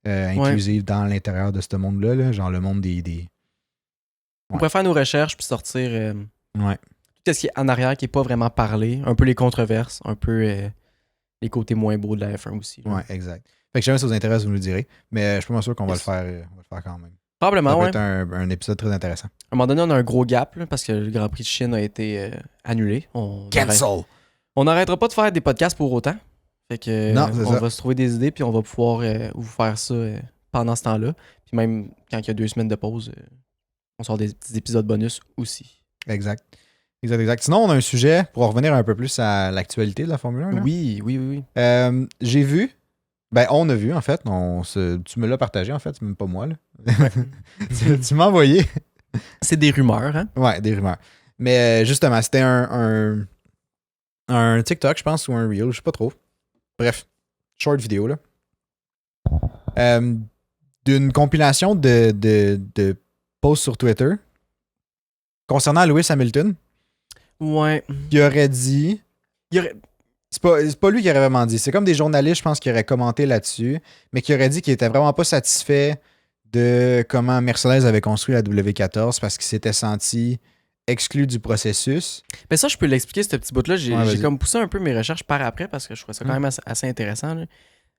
inclusive dans l'intérieur de ce monde-là, là, genre le monde des... On pourrait faire nos recherches puis sortir Ouais. tout ce qui est en arrière qui n'est pas vraiment parlé, un peu les controverses, un peu les côtés moins beaux de la F1 aussi. là. Ouais, exact. Fait que si jamais ça vous intéresse, vous nous le direz. Mais je suis pas mal sûr qu'on va le faire. On va le faire quand même. Probablement, Ça va ouais. être un épisode très intéressant. À un moment donné, on a un gros gap là, parce que le Grand Prix de Chine a été annulé. On n'arrêtera pas de faire des podcasts pour autant. Fait que Non, c'est on ça. va se trouver des idées puis on va pouvoir vous faire ça pendant ce temps-là. Puis même quand il y a 2 semaines de pause, on sort des petits épisodes bonus aussi. Exact. Exact. Sinon, on a un sujet pour revenir un peu plus à l'actualité de la Formule 1. Là. Oui. J'ai vu, on a vu en fait, tu me l'as partagé en fait, c'est même pas moi. Là. Ouais. tu m'as envoyé. C'est des rumeurs, hein? Ouais, des rumeurs. Mais justement, c'était un TikTok, je pense, ou un Reel, je sais pas trop. Bref, short vidéo là. D'une compilation de posts sur Twitter concernant Lewis Hamilton. Ouais. Qui aurait dit. C'est pas lui qui aurait vraiment dit. C'est comme des journalistes, je pense, qui auraient commenté là-dessus, mais qui auraient dit qu'il était vraiment pas satisfait de comment Mercedes avait construit la W14 parce qu'il s'était senti exclu du processus. Mais ça, je peux l'expliquer, ce petit bout-là. J'ai Ouais, comme poussé un peu mes recherches par après parce que je trouvais ça quand même assez intéressant. Là.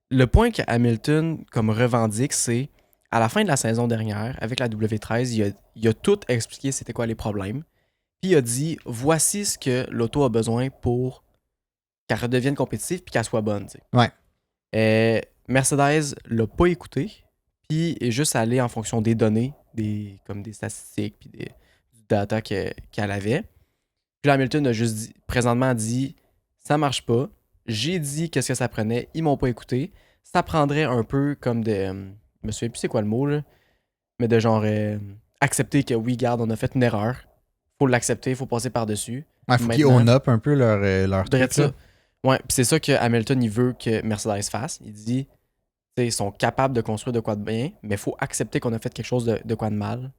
Le point que Hamilton comme revendique, c'est à la fin de la saison dernière, avec la W13, il a tout expliqué c'était quoi les problèmes. Puis il a dit voici ce que l'auto a besoin pour qu'elle redevienne compétitive puis qu'elle soit bonne. T'sais. Ouais. Mercedes l'a pas écouté, puis est juste allé en fonction des données, comme des statistiques puis du data qu'elle avait. Puis là, Hamilton a juste présentement dit ça marche pas. J'ai dit qu'est-ce que ça prenait, ils m'ont pas écouté. Ça prendrait un peu comme de. Je me souviens plus c'est quoi le mot, là. Mais de genre accepter que oui, garde, on a fait une erreur. Faut l'accepter, faut passer par-dessus. Ouais, faut qu'ils own up un peu leur truc. Ça. Ouais, puis c'est ça que Hamilton il veut que Mercedes fasse. Il dit ils sont capables de construire de quoi de bien, mais faut accepter qu'on a fait quelque chose de quoi de mal.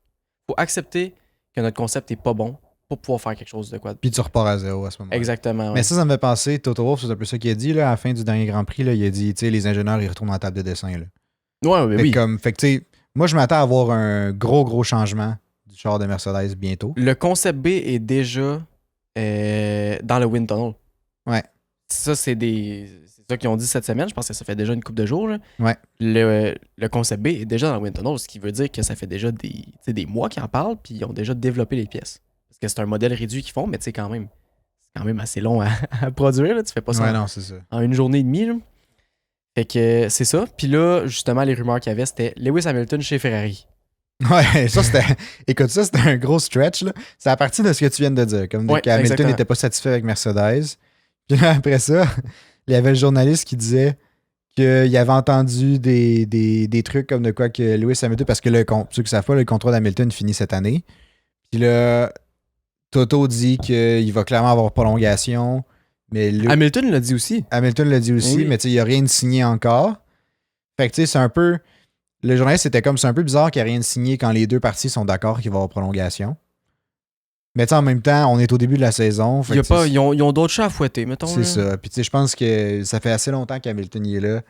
Faut accepter que notre concept est pas bon pour pouvoir faire quelque chose de quoi de... Puis tu repars à zéro à ce moment-là. Exactement. Ouais. Mais ça me fait penser, Toto Wolff, c'est un peu ça qu'il a dit là, à la fin du dernier Grand Prix. Là, il a dit, tu sais, les ingénieurs, ils retournent en table de dessin. Là. Ouais, mais oui. Fait que, tu sais, moi, je m'attends à avoir un gros changement du char de Mercedes bientôt. Le concept B est déjà dans le wind tunnel. Ouais. Ça, c'est ça qu'ils ont dit cette semaine. Je pense que ça fait déjà une couple de jours. Là. Ouais. Le concept B est déjà dans le wind tunnel, ce qui veut dire que ça fait déjà des mois qu'ils en parlent, puis ils ont déjà développé les pièces. Parce que c'est un modèle réduit qu'ils font, mais tu sais, quand même, c'est quand même assez long à produire. Là. Tu fais pas ça non, c'est ça. en une journée et demie. Là. Fait que c'est ça. Puis là, justement, les rumeurs qu'il y avait, c'était Lewis Hamilton chez Ferrari. Ouais, ça c'était. Écoute, ça c'était un gros stretch. Là. C'est à partir de ce que tu viens de dire. Comme Hamilton n'était pas satisfait avec Mercedes. Puis là, après ça, il y avait le journaliste qui disait qu'il avait entendu des trucs comme de quoi que Lewis Hamilton, parce que ceux qui savent pas, le contrat d'Hamilton finit cette année. Puis là, Toto dit qu'il va clairement avoir prolongation. Mais Hamilton l'a dit aussi. Hamilton l'a dit aussi, oui. Mais il n'y a rien de signé encore. Fait que tu sais, c'est un peu. Le journaliste était comme c'est un peu bizarre qu'il n'y ait rien de signé quand les deux parties sont d'accord qu'il va y avoir prolongation. Mais en même temps, on est au début de la saison. Fait ils ont d'autres chats à fouetter, mettons. C'est ça. Puis je pense que ça fait assez longtemps qu'Hamilton y est là.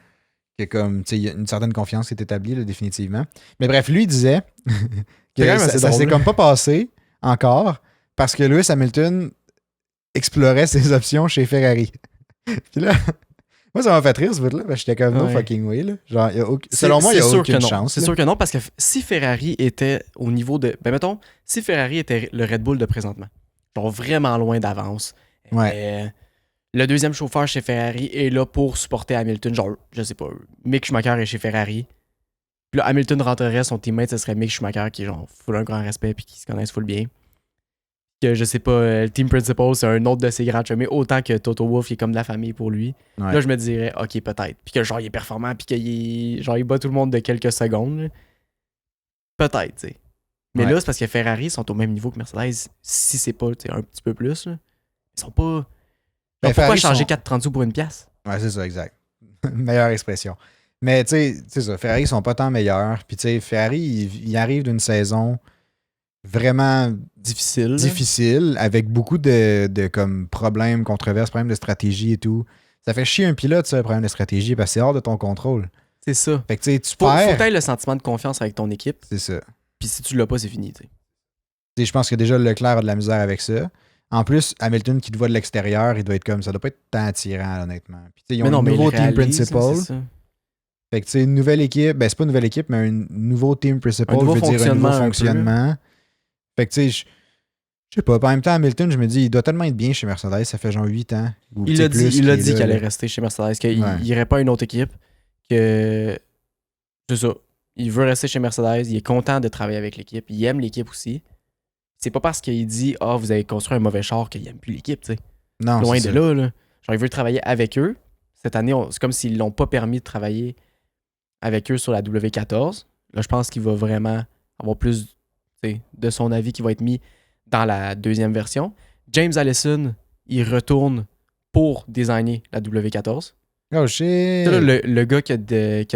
Que comme il y a une certaine confiance qui est établie là, définitivement. Mais bref, lui il disait que ça s'est comme pas passé encore parce que Lewis Hamilton explorait ses options chez Ferrari. Puis là, moi ça m'a fait rire ce bout-là. J'étais comme no fucking way. Là. Genre, selon moi, il n'y a aucune chance. C'est sûr que non, parce que si Ferrari était au niveau de... Ben mettons, si Ferrari était le Red Bull de présentement, genre vraiment loin d'avance, le deuxième chauffeur chez Ferrari est là pour supporter Hamilton. Genre, je sais pas, Mick Schumacher est chez Ferrari. Puis là, Hamilton rentrerait, son teammate, ce serait Mick Schumacher qui est genre full un grand respect puis qui se connaissent full bien. Que je sais pas, le team principal, c'est un autre de ses grands chemins, autant que Toto Wolff, il est comme de la famille pour lui. Ouais. Là, je me dirais, ok, peut-être. Puis que genre, il est performant, puis il bat tout le monde de quelques secondes. Là. Peut-être, tu sais. Mais là, c'est parce que Ferrari sont au même niveau que Mercedes, si c'est pas un petit peu plus. Là. Ils sont pas... pourquoi changer 4,30 sous pour une pièce? Ouais, c'est ça, exact. Meilleure expression. Mais tu sais, c'est ça, Ferrari, ils sont pas tant meilleurs. Puis tu sais, Ferrari, il arrive d'une saison vraiment difficile avec beaucoup de comme problèmes, controverses, problèmes de stratégie et tout. Ça fait chier un pilote, ça, le problème de stratégie, parce que c'est hors de ton contrôle. C'est ça. Fait que tu sais, tu perds. Faut que tu aies le sentiment de confiance avec ton équipe. C'est ça. Puis si tu l'as pas, c'est fini, tu sais. Je pense que déjà Leclerc a de la misère avec ça. En plus, Hamilton qui te voit de l'extérieur, il doit être comme ça. Doit pas être tant attirant, honnêtement. Puis, ils ont un nouveau team principal. Fait que, tu sais, une nouvelle équipe, ben, c'est pas une nouvelle équipe, mais un nouveau team principal veut dire un nouveau fonctionnement. Fait que, tu sais, je sais pas. En même temps, Hamilton, je me dis, il doit tellement être bien chez Mercedes. Ça fait genre 8 ans. Il a dit qu'il allait rester chez Mercedes, qu'il irait pas à une autre équipe. Que. C'est ça. Il veut rester chez Mercedes. Il est content de travailler avec l'équipe. Il aime l'équipe aussi. c'est pas parce qu'il dit « Ah, vous avez construit un mauvais char qu'il aime plus l'équipe, tu sais. » Non, Loin c'est de ça. là, là. Genre, il veut travailler avec eux. Cette année, c'est comme s'ils l'ont pas permis de travailler avec eux sur la W14. Là, je pense qu'il va vraiment avoir plus, tu sais, de son avis qui va être mis dans la deuxième version. James Allison, il retourne pour designer la W14. Oh shit! Tu sais, là, le gars qui a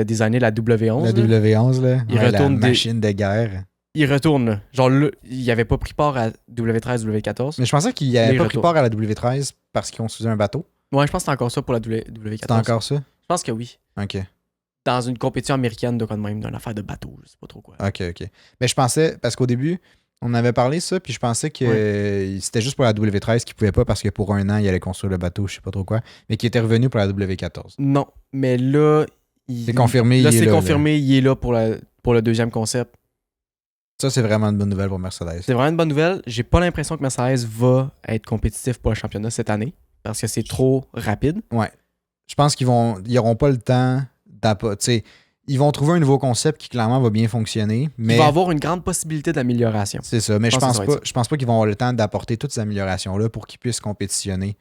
designé la W11, La là, W11, là. Il Ouais, retourne la machine de guerre. il retourne. Là. Genre, là, il avait pas pris part à W13, W14. Mais je pensais qu'il Là, avait il pas pris retourne. part à la W13 parce qu'ils construisaient un bateau. Ouais, je pense que c'est encore ça pour la W14. C'est encore ça? Je pense que oui. Ok. Dans une compétition américaine de quoi de même, d'une affaire de bateau, je sais pas trop quoi. Ok. Mais je pensais, parce qu'au début, on avait parlé ça, puis je pensais que c'était juste pour la W13 qu'il pouvait pas parce que pour un an, il allait construire le bateau, je sais pas trop quoi, mais qui était revenu pour la W14. Non, mais là, C'est confirmé, là, il est c'est là. confirmé, il est là pour le deuxième concept. Ça, c'est vraiment une bonne nouvelle pour Mercedes. C'est vraiment une bonne nouvelle. J'ai pas l'impression que Mercedes va être compétitif pour le championnat cette année parce que c'est trop rapide. Ouais. Je pense qu'ils auront pas le temps d'apporter. Ils vont trouver un nouveau concept qui clairement va bien fonctionner, mais Il va avoir une grande possibilité d'amélioration. c'est ça. Mais Je pense que ça va être je pense pas qu'ils vont avoir le temps d'apporter toutes ces améliorations-là pour qu'ils puissent compétitionner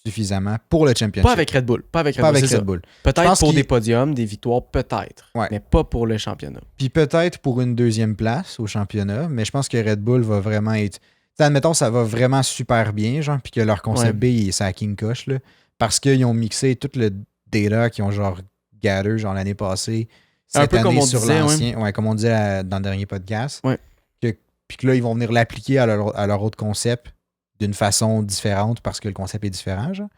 suffisamment pour le championship. Pas avec Red Bull. Pas avec Red Pas Bull, avec c'est Red ça. Bull. Je Peut-être pense pour qu'il- des podiums, des victoires, peut-être. Ouais. Mais pas pour le championnat. Puis peut-être pour une deuxième place au championnat, mais je pense que Red Bull va vraiment être. T'sais, admettons, ça va vraiment super bien, genre, puis que leur concept B, il est sa King Coche, là, parce qu'ils ont mixé tout le data qu'ils ont, genre, gather, genre, l'année passée, Un cette peu année comme on sur disait, l'ancien. Ouais, comme on disait dans le dernier podcast. Ouais. Puis que là, ils vont venir l'appliquer à leur autre concept d'une façon différente parce que le concept est différent, genre.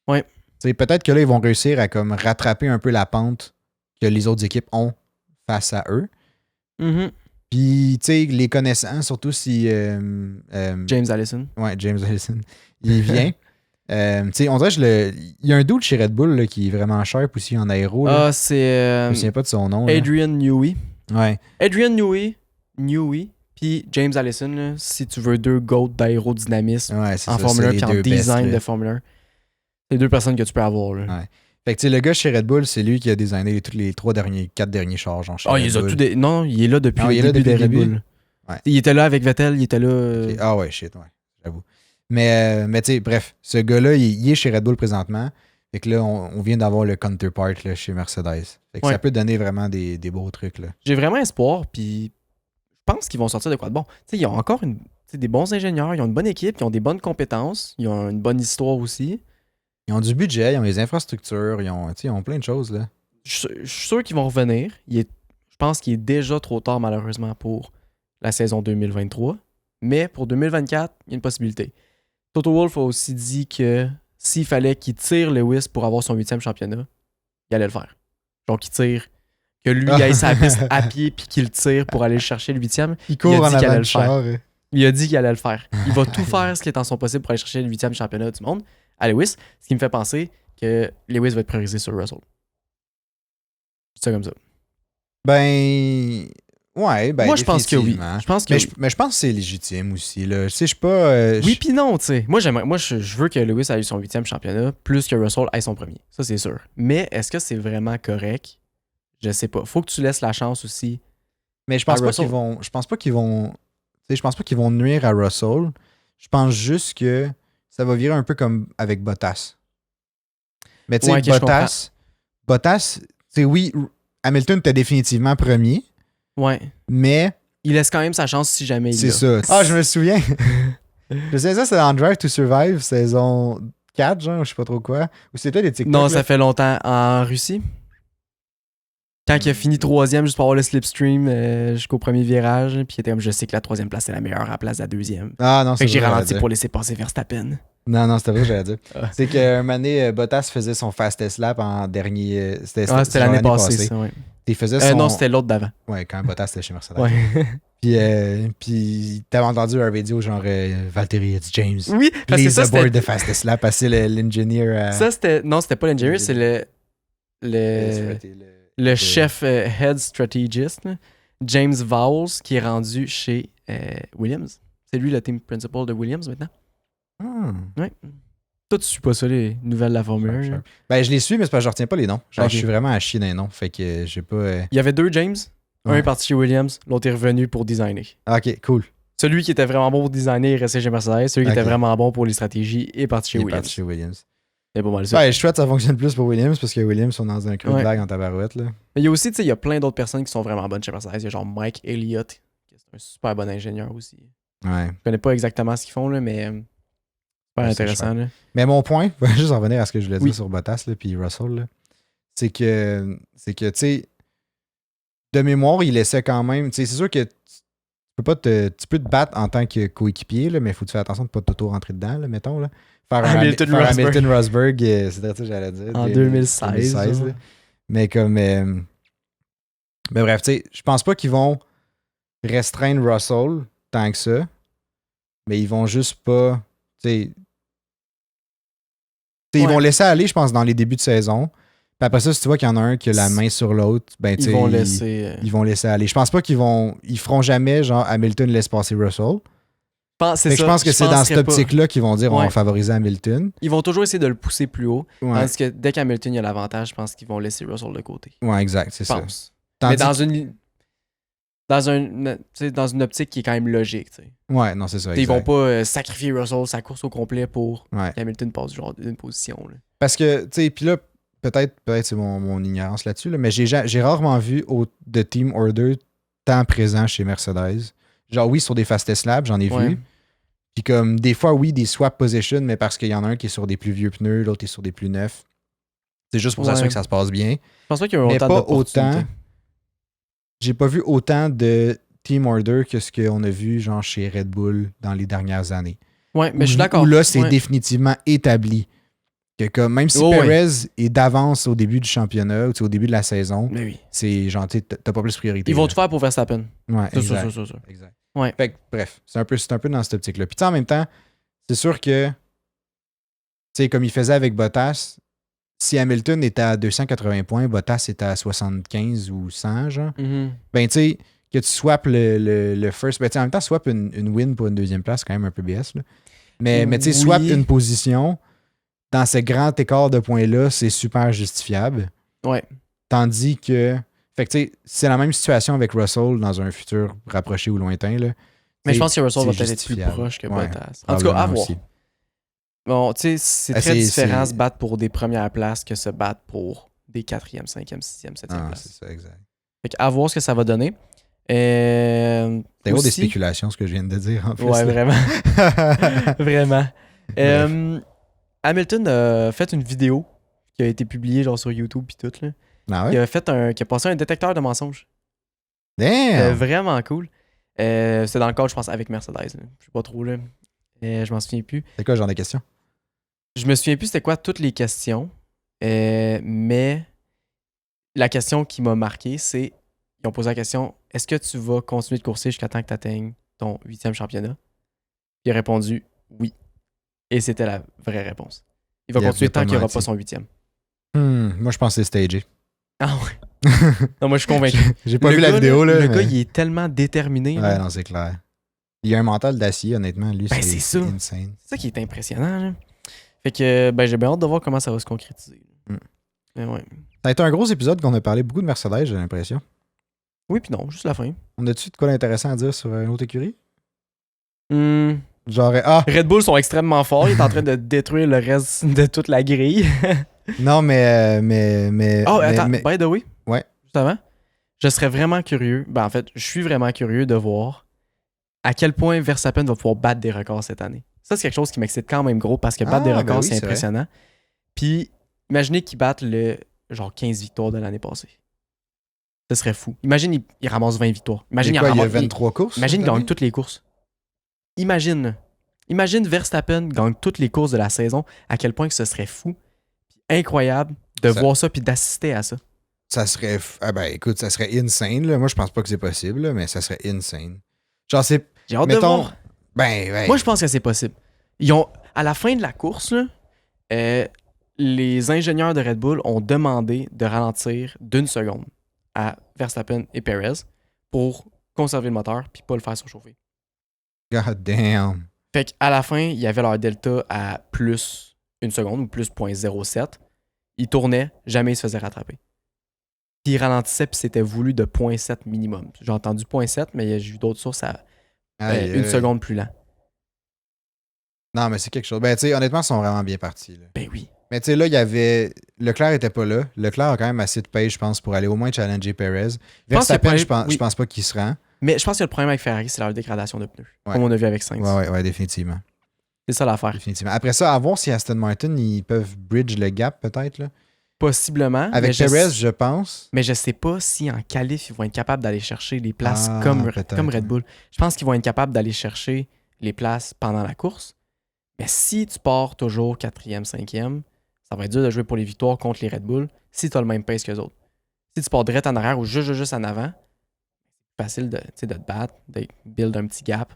Ouais. T'sais, peut-être que là, ils vont réussir à comme rattraper un peu la pente que les autres équipes ont face à eux. Mhm. Puis, tu sais, les connaissants, surtout si. James Allison. Ouais, James Allison. Il vient. Tu sais, on dirait que il y a un doute chez Red Bull là, qui est vraiment sharp aussi en aéro. Là. Ah, c'est Je me souviens pas de son nom. là. Adrian Newey. Ouais. Adrian Newey, puis James Allison, là, si tu veux deux GOAT d'aérodynamisme Ouais, c'est en ça. Formule 1 c'est puis les en deux design best, de là. Formule 1, c'est deux personnes que tu peux avoir. Là. Ouais. Fait que, tu sais, le gars chez Red Bull, c'est lui qui a designé tous les 4 derniers chars. Genre, chez Ah, Red il a Bull. tout Non, il est là depuis Ah, le il est là début depuis de le Red début? Bull. Ouais. Il était là avec Vettel, il était là. Ok. Ah ouais, shit, ouais. J'avoue. Mais tu sais, bref, ce gars-là, il est chez Red Bull présentement. Fait que là, on vient d'avoir le counterpart là, chez Mercedes. Fait que Ouais. ça peut donner vraiment des beaux trucs. Là. J'ai vraiment espoir, puis je pense qu'ils vont sortir de quoi de bon. Tu sais, ils ont encore des bons ingénieurs, ils ont une bonne équipe, ils ont des bonnes compétences, ils ont une bonne histoire aussi. Ils ont du budget, ils ont les infrastructures, ils ont plein de choses. Là. Je suis sûr qu'ils vont revenir. Je pense qu'il est déjà trop tard, malheureusement, pour la saison 2023. Mais pour 2024, il y a une possibilité. Toto Wolff a aussi dit que s'il fallait qu'il tire Lewis pour avoir son 8e championnat, il allait le faire. Genre qu'il tire, que lui aille sa piste à pied puis qu'il tire pour aller chercher le 8e. Il court Il a en dit qu'il avant allait le le faire. char. Il a dit qu'il allait le faire. Il va tout faire ce qui est en son possible pour aller chercher le 8e championnat du monde à Lewis, ce qui me fait penser que Lewis va être priorisé sur Russell. C'est ça comme ça. Ben. Ouais, ben. Moi, je pense que oui. définitivement. Je pense que oui. Mais je pense que c'est légitime aussi. Là. Tu sais, je suis pas. Oui puis non, tu sais. Moi, je veux que Lewis ait son 8e championnat plus que Russell ait son premier. Ça, c'est sûr. Mais est-ce que c'est vraiment correct? Je sais pas. Faut que tu laisses la chance aussi. Mais je pense à pas Russell. qu'ils vont. Je pense pas qu'ils vont. Tu sais, je pense pas qu'ils vont nuire à Russell. Je pense juste que ça va virer un peu comme avec Bottas. Mais tu sais, Ouais, ok, je Bottas, tu sais, oui, Hamilton était définitivement premier, Ouais. mais Il laisse quand même sa chance si jamais il c'est l'a. ça. Ah, je me souviens. Je sais ça, c'est dans Drive to Survive, saison 4, genre, je sais pas trop quoi. Ou c'était des TikTok. Non, là. ça fait longtemps. En Russie? Quand il a fini 3e juste pour avoir le slipstream jusqu'au premier virage, puis il était comme je sais que la 3e place c'est la meilleure à la place de la 2e. Ah non, Fait c'est que j'ai vrai, j'allais ralenti dire. pour laisser passer Verstappen. Non, c'était vrai, j'allais dire. Ah. C'est qu'un moment donné, Bottas faisait son fastest lap en dernier. C'était genre l'année passée, ça, ouais. Il faisait son. Non, c'était l'autre d'avant. Ouais, quand Bottas était chez Mercedes. Ouais. Puis t'avais entendu un vidéo genre Valtteri, it's James. Oui, parce que Please ça, aboard c'était... the fastest lap, passer l'engineer à. Ça, c'était... Non, c'était pas l'engineer, c'est le chef head strategist, là, James Vowles, qui est rendu chez Williams. C'est lui le team principal de Williams maintenant. Ouais. Toi, tu suis pas ça, les nouvelles de la Formule 1. Sure. Ben, je les suis, mais c'est parce que je retiens pas les noms. Genre, Ok. je suis vraiment à chier dans les noms. Fait que j'ai pas. Il y avait deux James. Un Ouais. est parti chez Williams, l'autre est revenu pour designer. Ah, ok, cool. Celui qui était vraiment bon pour designer est resté chez Mercedes. Celui qui était vraiment bon pour les stratégies est parti chez Il est Williams. parti chez Williams. C'est pas mal ça. Ouais, je souhaite que ça fonctionne plus pour Williams parce que Williams sont dans un creux de blague en tabarouette. Là. Mais il y a aussi, tu sais, il y a plein d'autres personnes qui sont vraiment bonnes chez Mercedes. Il y a genre Mike Elliott, qui est un super bon ingénieur aussi. Ouais. Je connais pas exactement ce qu'ils font, là, mais super intéressant. Là. Mais mon point, je vais juste en revenir à ce que je voulais dire sur Bottas là, puis Russell, là, c'est que tu sais, de mémoire, il laissait quand même. Tu sais, c'est sûr que tu peux te battre en tant que coéquipier, là, mais il faut que tu fasses attention de ne pas t'auto-rentrer dedans, là, mettons. Là. Faire Hamilton Rosberg, c'est ça que j'allais dire. En 2016. Là. Mais comme. Mais bref, tu sais, je pense pas qu'ils vont restreindre Russell tant que ça. Mais ils vont juste pas. Tu sais. Ils vont laisser aller, je pense, dans les débuts de saison. Puis après ça, si tu vois qu'il y en a un qui a la main sur l'autre, ben tu sais. Ils vont laisser aller. Je pense pas qu'ils vont. Ils feront jamais, genre, Hamilton laisse passer Russell. Je pense que c'est dans cette optique-là qu'ils vont dire on va favoriser Hamilton. Ils vont toujours essayer de le pousser plus haut. Tandis que dès qu'Hamilton a l'avantage, je pense qu'ils vont laisser Russell de côté. Ouais, exact, c'est ça. Mais dans une optique qui est quand même logique. T'sais. Ouais, non, c'est ça. Ils vont pas sacrifier Russell sa course au complet pour qu'Hamilton passe genre d'une position. Là. Parce que, tu sais, puis là, peut-être c'est mon ignorance là-dessus, là, mais j'ai rarement vu de team order tant présent chez Mercedes. Genre, oui, sur des fastest laps, j'en ai vu. Puis comme, des fois, oui, des swap position, mais parce qu'il y en a un qui est sur des plus vieux pneus, l'autre est sur des plus neufs. C'est juste pour s'assurer que ça se passe bien. Je pense pas qu'il y a mais pas autant. J'ai pas vu autant de team order que ce qu'on a vu genre chez Red Bull dans les dernières années. Ouais, mais je suis d'accord. Où là, c'est définitivement établi. Que comme, même si Perez est d'avance au début du championnat, ou au début de la saison, c'est genre, t'as pas plus priorité. Ils vont tout faire pour Verstappen. Ouais, c'est exact. sûr. Exact. Ouais. Fait que, bref, c'est un peu dans cette optique-là. Puis en même temps, c'est sûr que, tu sais, comme il faisait avec Bottas, si Hamilton était à 280 points, Bottas était à 75 ou 100, genre, ben tu sais, que tu swappes le first, ben tu sais, en même temps, swap une win pour une deuxième place, c'est quand même un peu BS, là. Mais tu sais, swap une position dans ce grand écart de points-là, c'est super justifiable. Ouais. Tandis que, fait que tu sais, c'est la même situation avec Russell dans un futur rapproché ou lointain, là. Mais je pense que Russell va peut-être être plus proche que Bottas. En tout cas, à voir. Bon, tu sais, c'est très différent se battre pour des premières places que se battre pour des 4e, 5e, 6e, 7e places. C'est ça, exact. Fait qu'à voir ce que ça va donner. C'est gros des spéculations, ce que je viens de dire, en plus. Ouais, vraiment. Vraiment. Hamilton a fait une vidéo qui a été publiée genre sur YouTube pis tout, là. Ah ouais? Qui a passé un détecteur de mensonges. Damn! Vraiment cool. C'était dans le cadre, je pense, avec Mercedes. Là. Je sais pas trop, là. Je m'en souviens plus. C'est quoi, genre des questions? Je me souviens plus c'était quoi toutes les questions. Mais la question qui m'a marqué, c'est ils ont posé la question, est-ce que tu vas continuer de courser jusqu'à temps que tu atteignes ton 8e championnat? Il a répondu oui. Et c'était la vraie réponse. Il va continuer tant qu'il n'aura pas son 8e. Moi, je pense que c'est stagé. Ah ouais? Non, moi, je suis convaincu. J'ai pas vu la vidéo, là. Le gars, il est tellement déterminé. Ouais, non, c'est clair. Il a un mental d'acier, honnêtement. Lui, c'est insane. C'est ça qui est impressionnant. Là. Fait que j'ai bien hâte de voir comment ça va se concrétiser. Mais ouais. Ça a été un gros épisode qu'on a parlé beaucoup de Mercedes, j'ai l'impression. Oui, puis non, juste la fin. On a-tu de quoi d'intéressant à dire sur une autre écurie? Genre, Red Bull sont extrêmement forts. Ils sont en train de détruire le reste de toute la grille. Non, mais attends, by the way. Ouais. Juste avant. Je serais vraiment curieux. Ben, en fait, je suis vraiment curieux de voir à quel point Verstappen va pouvoir battre des records cette année. Ça, c'est quelque chose qui m'excite quand même gros parce que battre des records, c'est impressionnant. Puis, imaginez qu'ils battent le genre 15 victoires de l'année passée. Ce serait fou. Imagine, il ramasse 20 victoires. Imagine, il y a 23 courses. Imagine, il gagne toutes les courses. Imagine Verstappen gagne toutes les courses de la saison, à quel point que ce serait fou, incroyable de voir ça puis d'assister à ça. Ça serait... écoute, ça serait insane. Là. Moi, je pense pas que c'est possible, là, mais ça serait insane. Genre, c'est... J'ai hâte de voir. Ben. Moi, je pense que c'est possible. Ils ont... À la fin de la course, là, les ingénieurs de Red Bull ont demandé de ralentir d'1 seconde à Verstappen et Perez pour conserver le moteur puis pas le faire surchauffer. God damn. Fait qu'à la fin, il y avait leur delta à plus 1 seconde ou plus 0.07. Ils tournaient, jamais ils se faisaient rattraper. Puis ils ralentissaient, puis c'était voulu de 0.7 minimum. J'ai entendu 0.7, mais j'ai vu d'autres sources à Une seconde plus lent. Non, mais c'est quelque chose. Ben, tu sais, honnêtement, ils sont vraiment bien partis. Là. Ben oui. Mais tu sais, là, il y avait. Leclerc était pas là. Leclerc a quand même assez de pace, je pense, pour aller au moins challenger Perez. Verstappen, je pense pas qu'il se rend. Mais je pense que le problème avec Ferrari, c'est leur dégradation de pneus. Ouais. Comme on a vu avec Sainz. Ouais, définitivement. C'est ça l'affaire. Définitivement. Après ça, à voir si Aston Martin, ils peuvent bridge le gap, peut-être. Là. Possiblement. Avec Perez, je pense. Mais je sais pas si en qualif, ils vont être capables d'aller chercher les places comme Red Bull. Je pense qu'ils vont être capables d'aller chercher les places pendant la course. Mais si tu pars toujours 4e, 5e, ça va être dur de jouer pour les victoires contre les Red Bull si tu as le même pace qu'eux autres. Si tu pars direct en arrière ou juste en avant, c'est facile de te battre, de build un petit gap.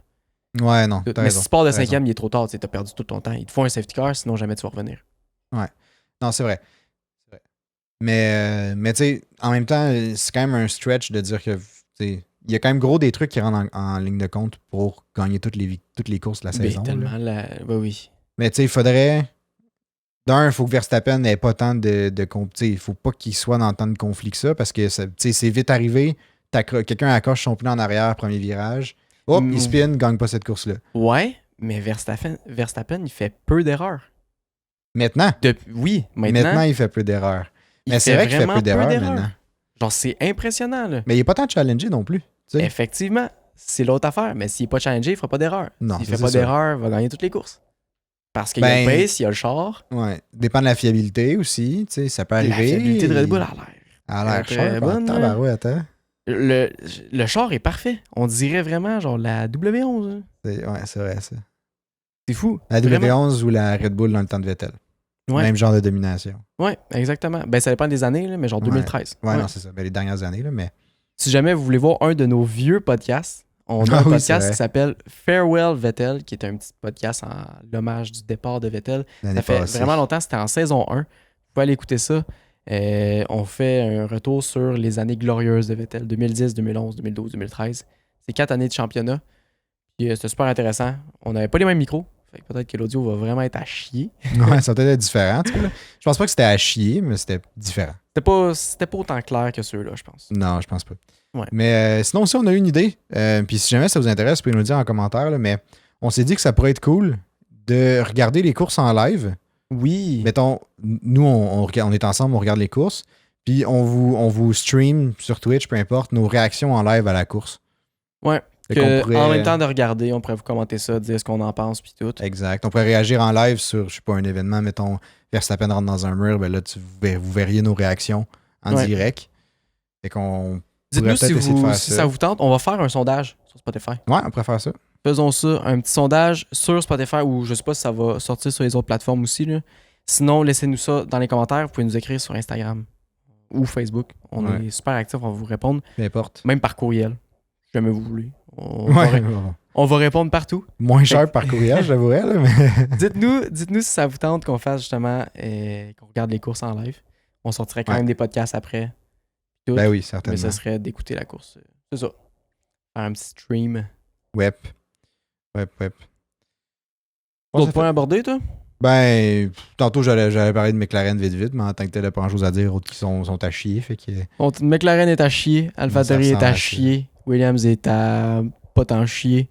Ouais, non. Mais si tu pars de 5e, il est trop tard. Tu as perdu tout ton temps. Il te faut un safety car, sinon jamais tu vas revenir. Ouais. Non, c'est vrai. Mais tu sais, en même temps, c'est quand même un stretch de dire que il y a quand même gros des trucs qui rentrent en ligne de compte pour gagner toutes les courses de la saison. Tellement oui. Mais tu sais, il faudrait. D'un, il faut que Verstappen n'ait pas tant de il ne faut pas qu'il soit dans tant de conflits que ça parce que c'est vite arrivé. Quelqu'un accroche son pneu en arrière, premier virage. Hop, il spin, ne gagne pas cette course-là. Ouais, mais Verstappen, il fait peu d'erreurs. Maintenant? Oui, maintenant, il fait peu d'erreurs. Mais c'est vrai qu'il fait peu d'erreurs maintenant. Genre, c'est impressionnant, là. Mais il n'est pas tant challengé non plus. T'sais. Effectivement, c'est l'autre affaire. Mais s'il n'est pas challengé, il ne fera pas d'erreur. S'il ne fait pas d'erreur, il va gagner toutes les courses. Parce qu'il y a le pace, il y a le char. Ouais. Dépend de la fiabilité aussi. Ça peut arriver. La fiabilité de Red Bull a l'air. A l'air très bonne. Attends. Le char est parfait. On dirait vraiment genre la W11. Ouais, c'est vrai, ça. C'est fou. La W11 ou la Red Bull dans le temps de Vettel. Ouais. Même genre de domination. Ouais, exactement. Ben, ça dépend des années, là, mais genre 2013. Ouais, non, c'est ça. Ben, les dernières années, là, mais. Si jamais vous voulez voir un de nos vieux podcasts, on a un podcast qui s'appelle Farewell Vettel, qui est un petit podcast en l'hommage du départ de Vettel. Ça fait vraiment longtemps, c'était en saison 1. Vous pouvez aller écouter ça. On fait un retour sur les années glorieuses de Vettel, 2010, 2011, 2012, 2013. C'est 4 années de championnat. Puis c'était super intéressant. On n'avait pas les mêmes micros. Fait que peut-être que l'audio va vraiment être à chier. Ouais, ça peut être différent. Je pense pas que c'était à chier, mais c'était différent. C'était pas autant clair que ceux-là, je pense. Non, je pense pas. Ouais. Mais sinon aussi, on a eu une idée. Puis si jamais ça vous intéresse, vous pouvez nous le dire en commentaire. Là, mais on s'est dit que ça pourrait être cool de regarder les courses en live. Oui. Mettons, nous, on est ensemble, on regarde les courses. Puis on vous stream sur Twitch, peu importe, nos réactions en live à la course. Ouais. En même temps de regarder, on pourrait vous commenter ça, dire ce qu'on en pense, puis tout. Exact. On pourrait réagir en live sur, je sais pas, un événement, mettons, Verstappen rentre dans un mur, ben là, vous verriez nos réactions en direct. Fait qu'on dites-nous si ça vous tente, on va faire un sondage sur Spotify. Ouais, on pourrait faire ça. Faisons ça, un petit sondage sur Spotify, ou je sais pas si ça va sortir sur les autres plateformes aussi, là. Sinon, laissez-nous ça dans les commentaires, vous pouvez nous écrire sur Instagram ou Facebook. On est super actifs, on va vous répondre. Peu importe. Même par courriel, si jamais vous voulez. On va répondre partout. Moins cher par courriel, j'avouerais. Là, mais... dites-nous si ça vous tente qu'on fasse justement, qu'on regarde les courses en live. On sortirait quand même des podcasts après. Tout, ben oui, certainement. Mais ça serait d'écouter la course. C'est ça. Faire un petit stream. Web. D'autres points abordés, toi? Ben, tantôt, j'allais parler de McLaren vite, mais en tant que tel, il n'y a pas grand-chose à dire, autres qui sont à chier. Fait que... McLaren est à chier, AlphaTauri est à chier, Williams est à pas tant chier.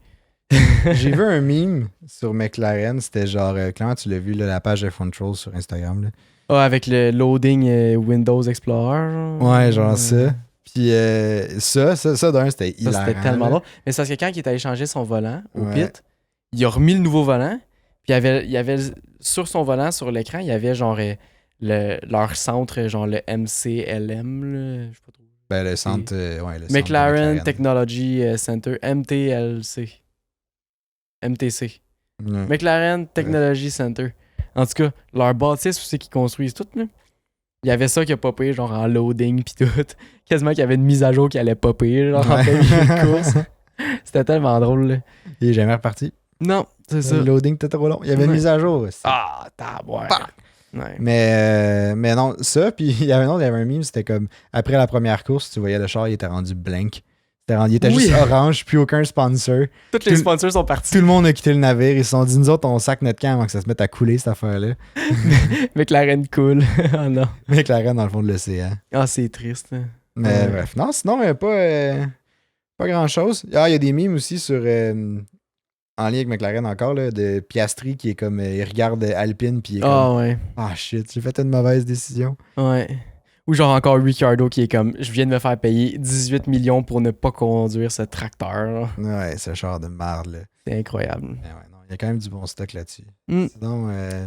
J'ai vu un meme sur McLaren, c'était genre, clairement tu l'as vu, là, la page F1 Trolls sur Instagram. Là. Ah, avec le loading Windows Explorer. Ouais, genre ça. Puis ça d'un, c'était hilarant. C'était tellement drôle. Mais c'est parce que quand il est allé changer son volant au pit, il a remis le nouveau volant. Puis il y avait sur son volant, sur l'écran, il y avait genre leur centre, genre le MCLM. Là, je sais pas trop. Ben, le centre, le McLaren Technology Center, MTLC. MTC. Ouais. McLaren Technology Center. En tout cas, leur bâtisse, c'est qu'ils construisent tout, là. Il y avait ça qui a popé, genre en loading pis tout. Quasiment qu'il y avait une mise à jour qui allait popper, genre en pleine course. C'était tellement drôle, là. Il est jamais reparti. Non, c'est ça. Le loading était trop long. Il y avait une mise à jour aussi. Ah, tabouère. Ouais. Mais non, ça, puis il y avait un meme, c'était comme, après la première course, tu voyais le char, il était rendu blank. Il était juste orange, plus aucun sponsor. Tous les sponsors sont partis. Tout le monde a quitté le navire. Ils se sont dit, nous autres, on sac notre camp avant que ça se mette à couler, cette affaire-là. McLaren cool. Oh non. McLaren dans le fond de l'océan. Ah, c'est triste. Mais bref. Non, sinon, pas Pas grand-chose. Ah, il y a des memes aussi sur... en lien avec McLaren encore, là, de Piastri qui est comme... il regarde Alpine, puis il est comme... Ah ouais. Ah shit, j'ai fait une mauvaise décision. Ouais. Ou genre encore Ricciardo qui est comme je viens de me faire payer 18 millions pour ne pas conduire ce tracteur. Ouais, ce genre de marde, là. C'est incroyable. Mais ouais, non, il y a quand même du bon stock là-dessus. Mm.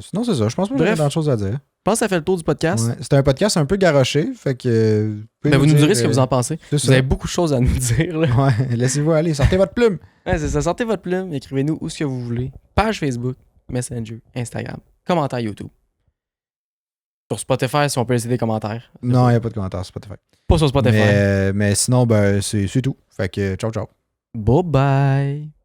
Sinon, c'est ça. Je pense pas que j'ai Bref. grand chose à dire. Je pense que ça fait le tour du podcast. Ouais. C'était un podcast un peu garoché, fait que... Vous nous direz ce que vous en pensez. c'est Vous ça. avez beaucoup de choses à nous dire. Là. Ouais, laissez-vous aller, sortez votre plume. Ouais, c'est ça. Sortez votre plume, écrivez-nous où ce que vous voulez. Page Facebook, Messenger, Instagram, commentaire YouTube. Sur Spotify, si on peut laisser des commentaires. Non, il n'y a pas de commentaires sur Spotify. Pas sur Spotify. Mais sinon, ben, c'est tout. Fait que ciao, ciao. Bye bye.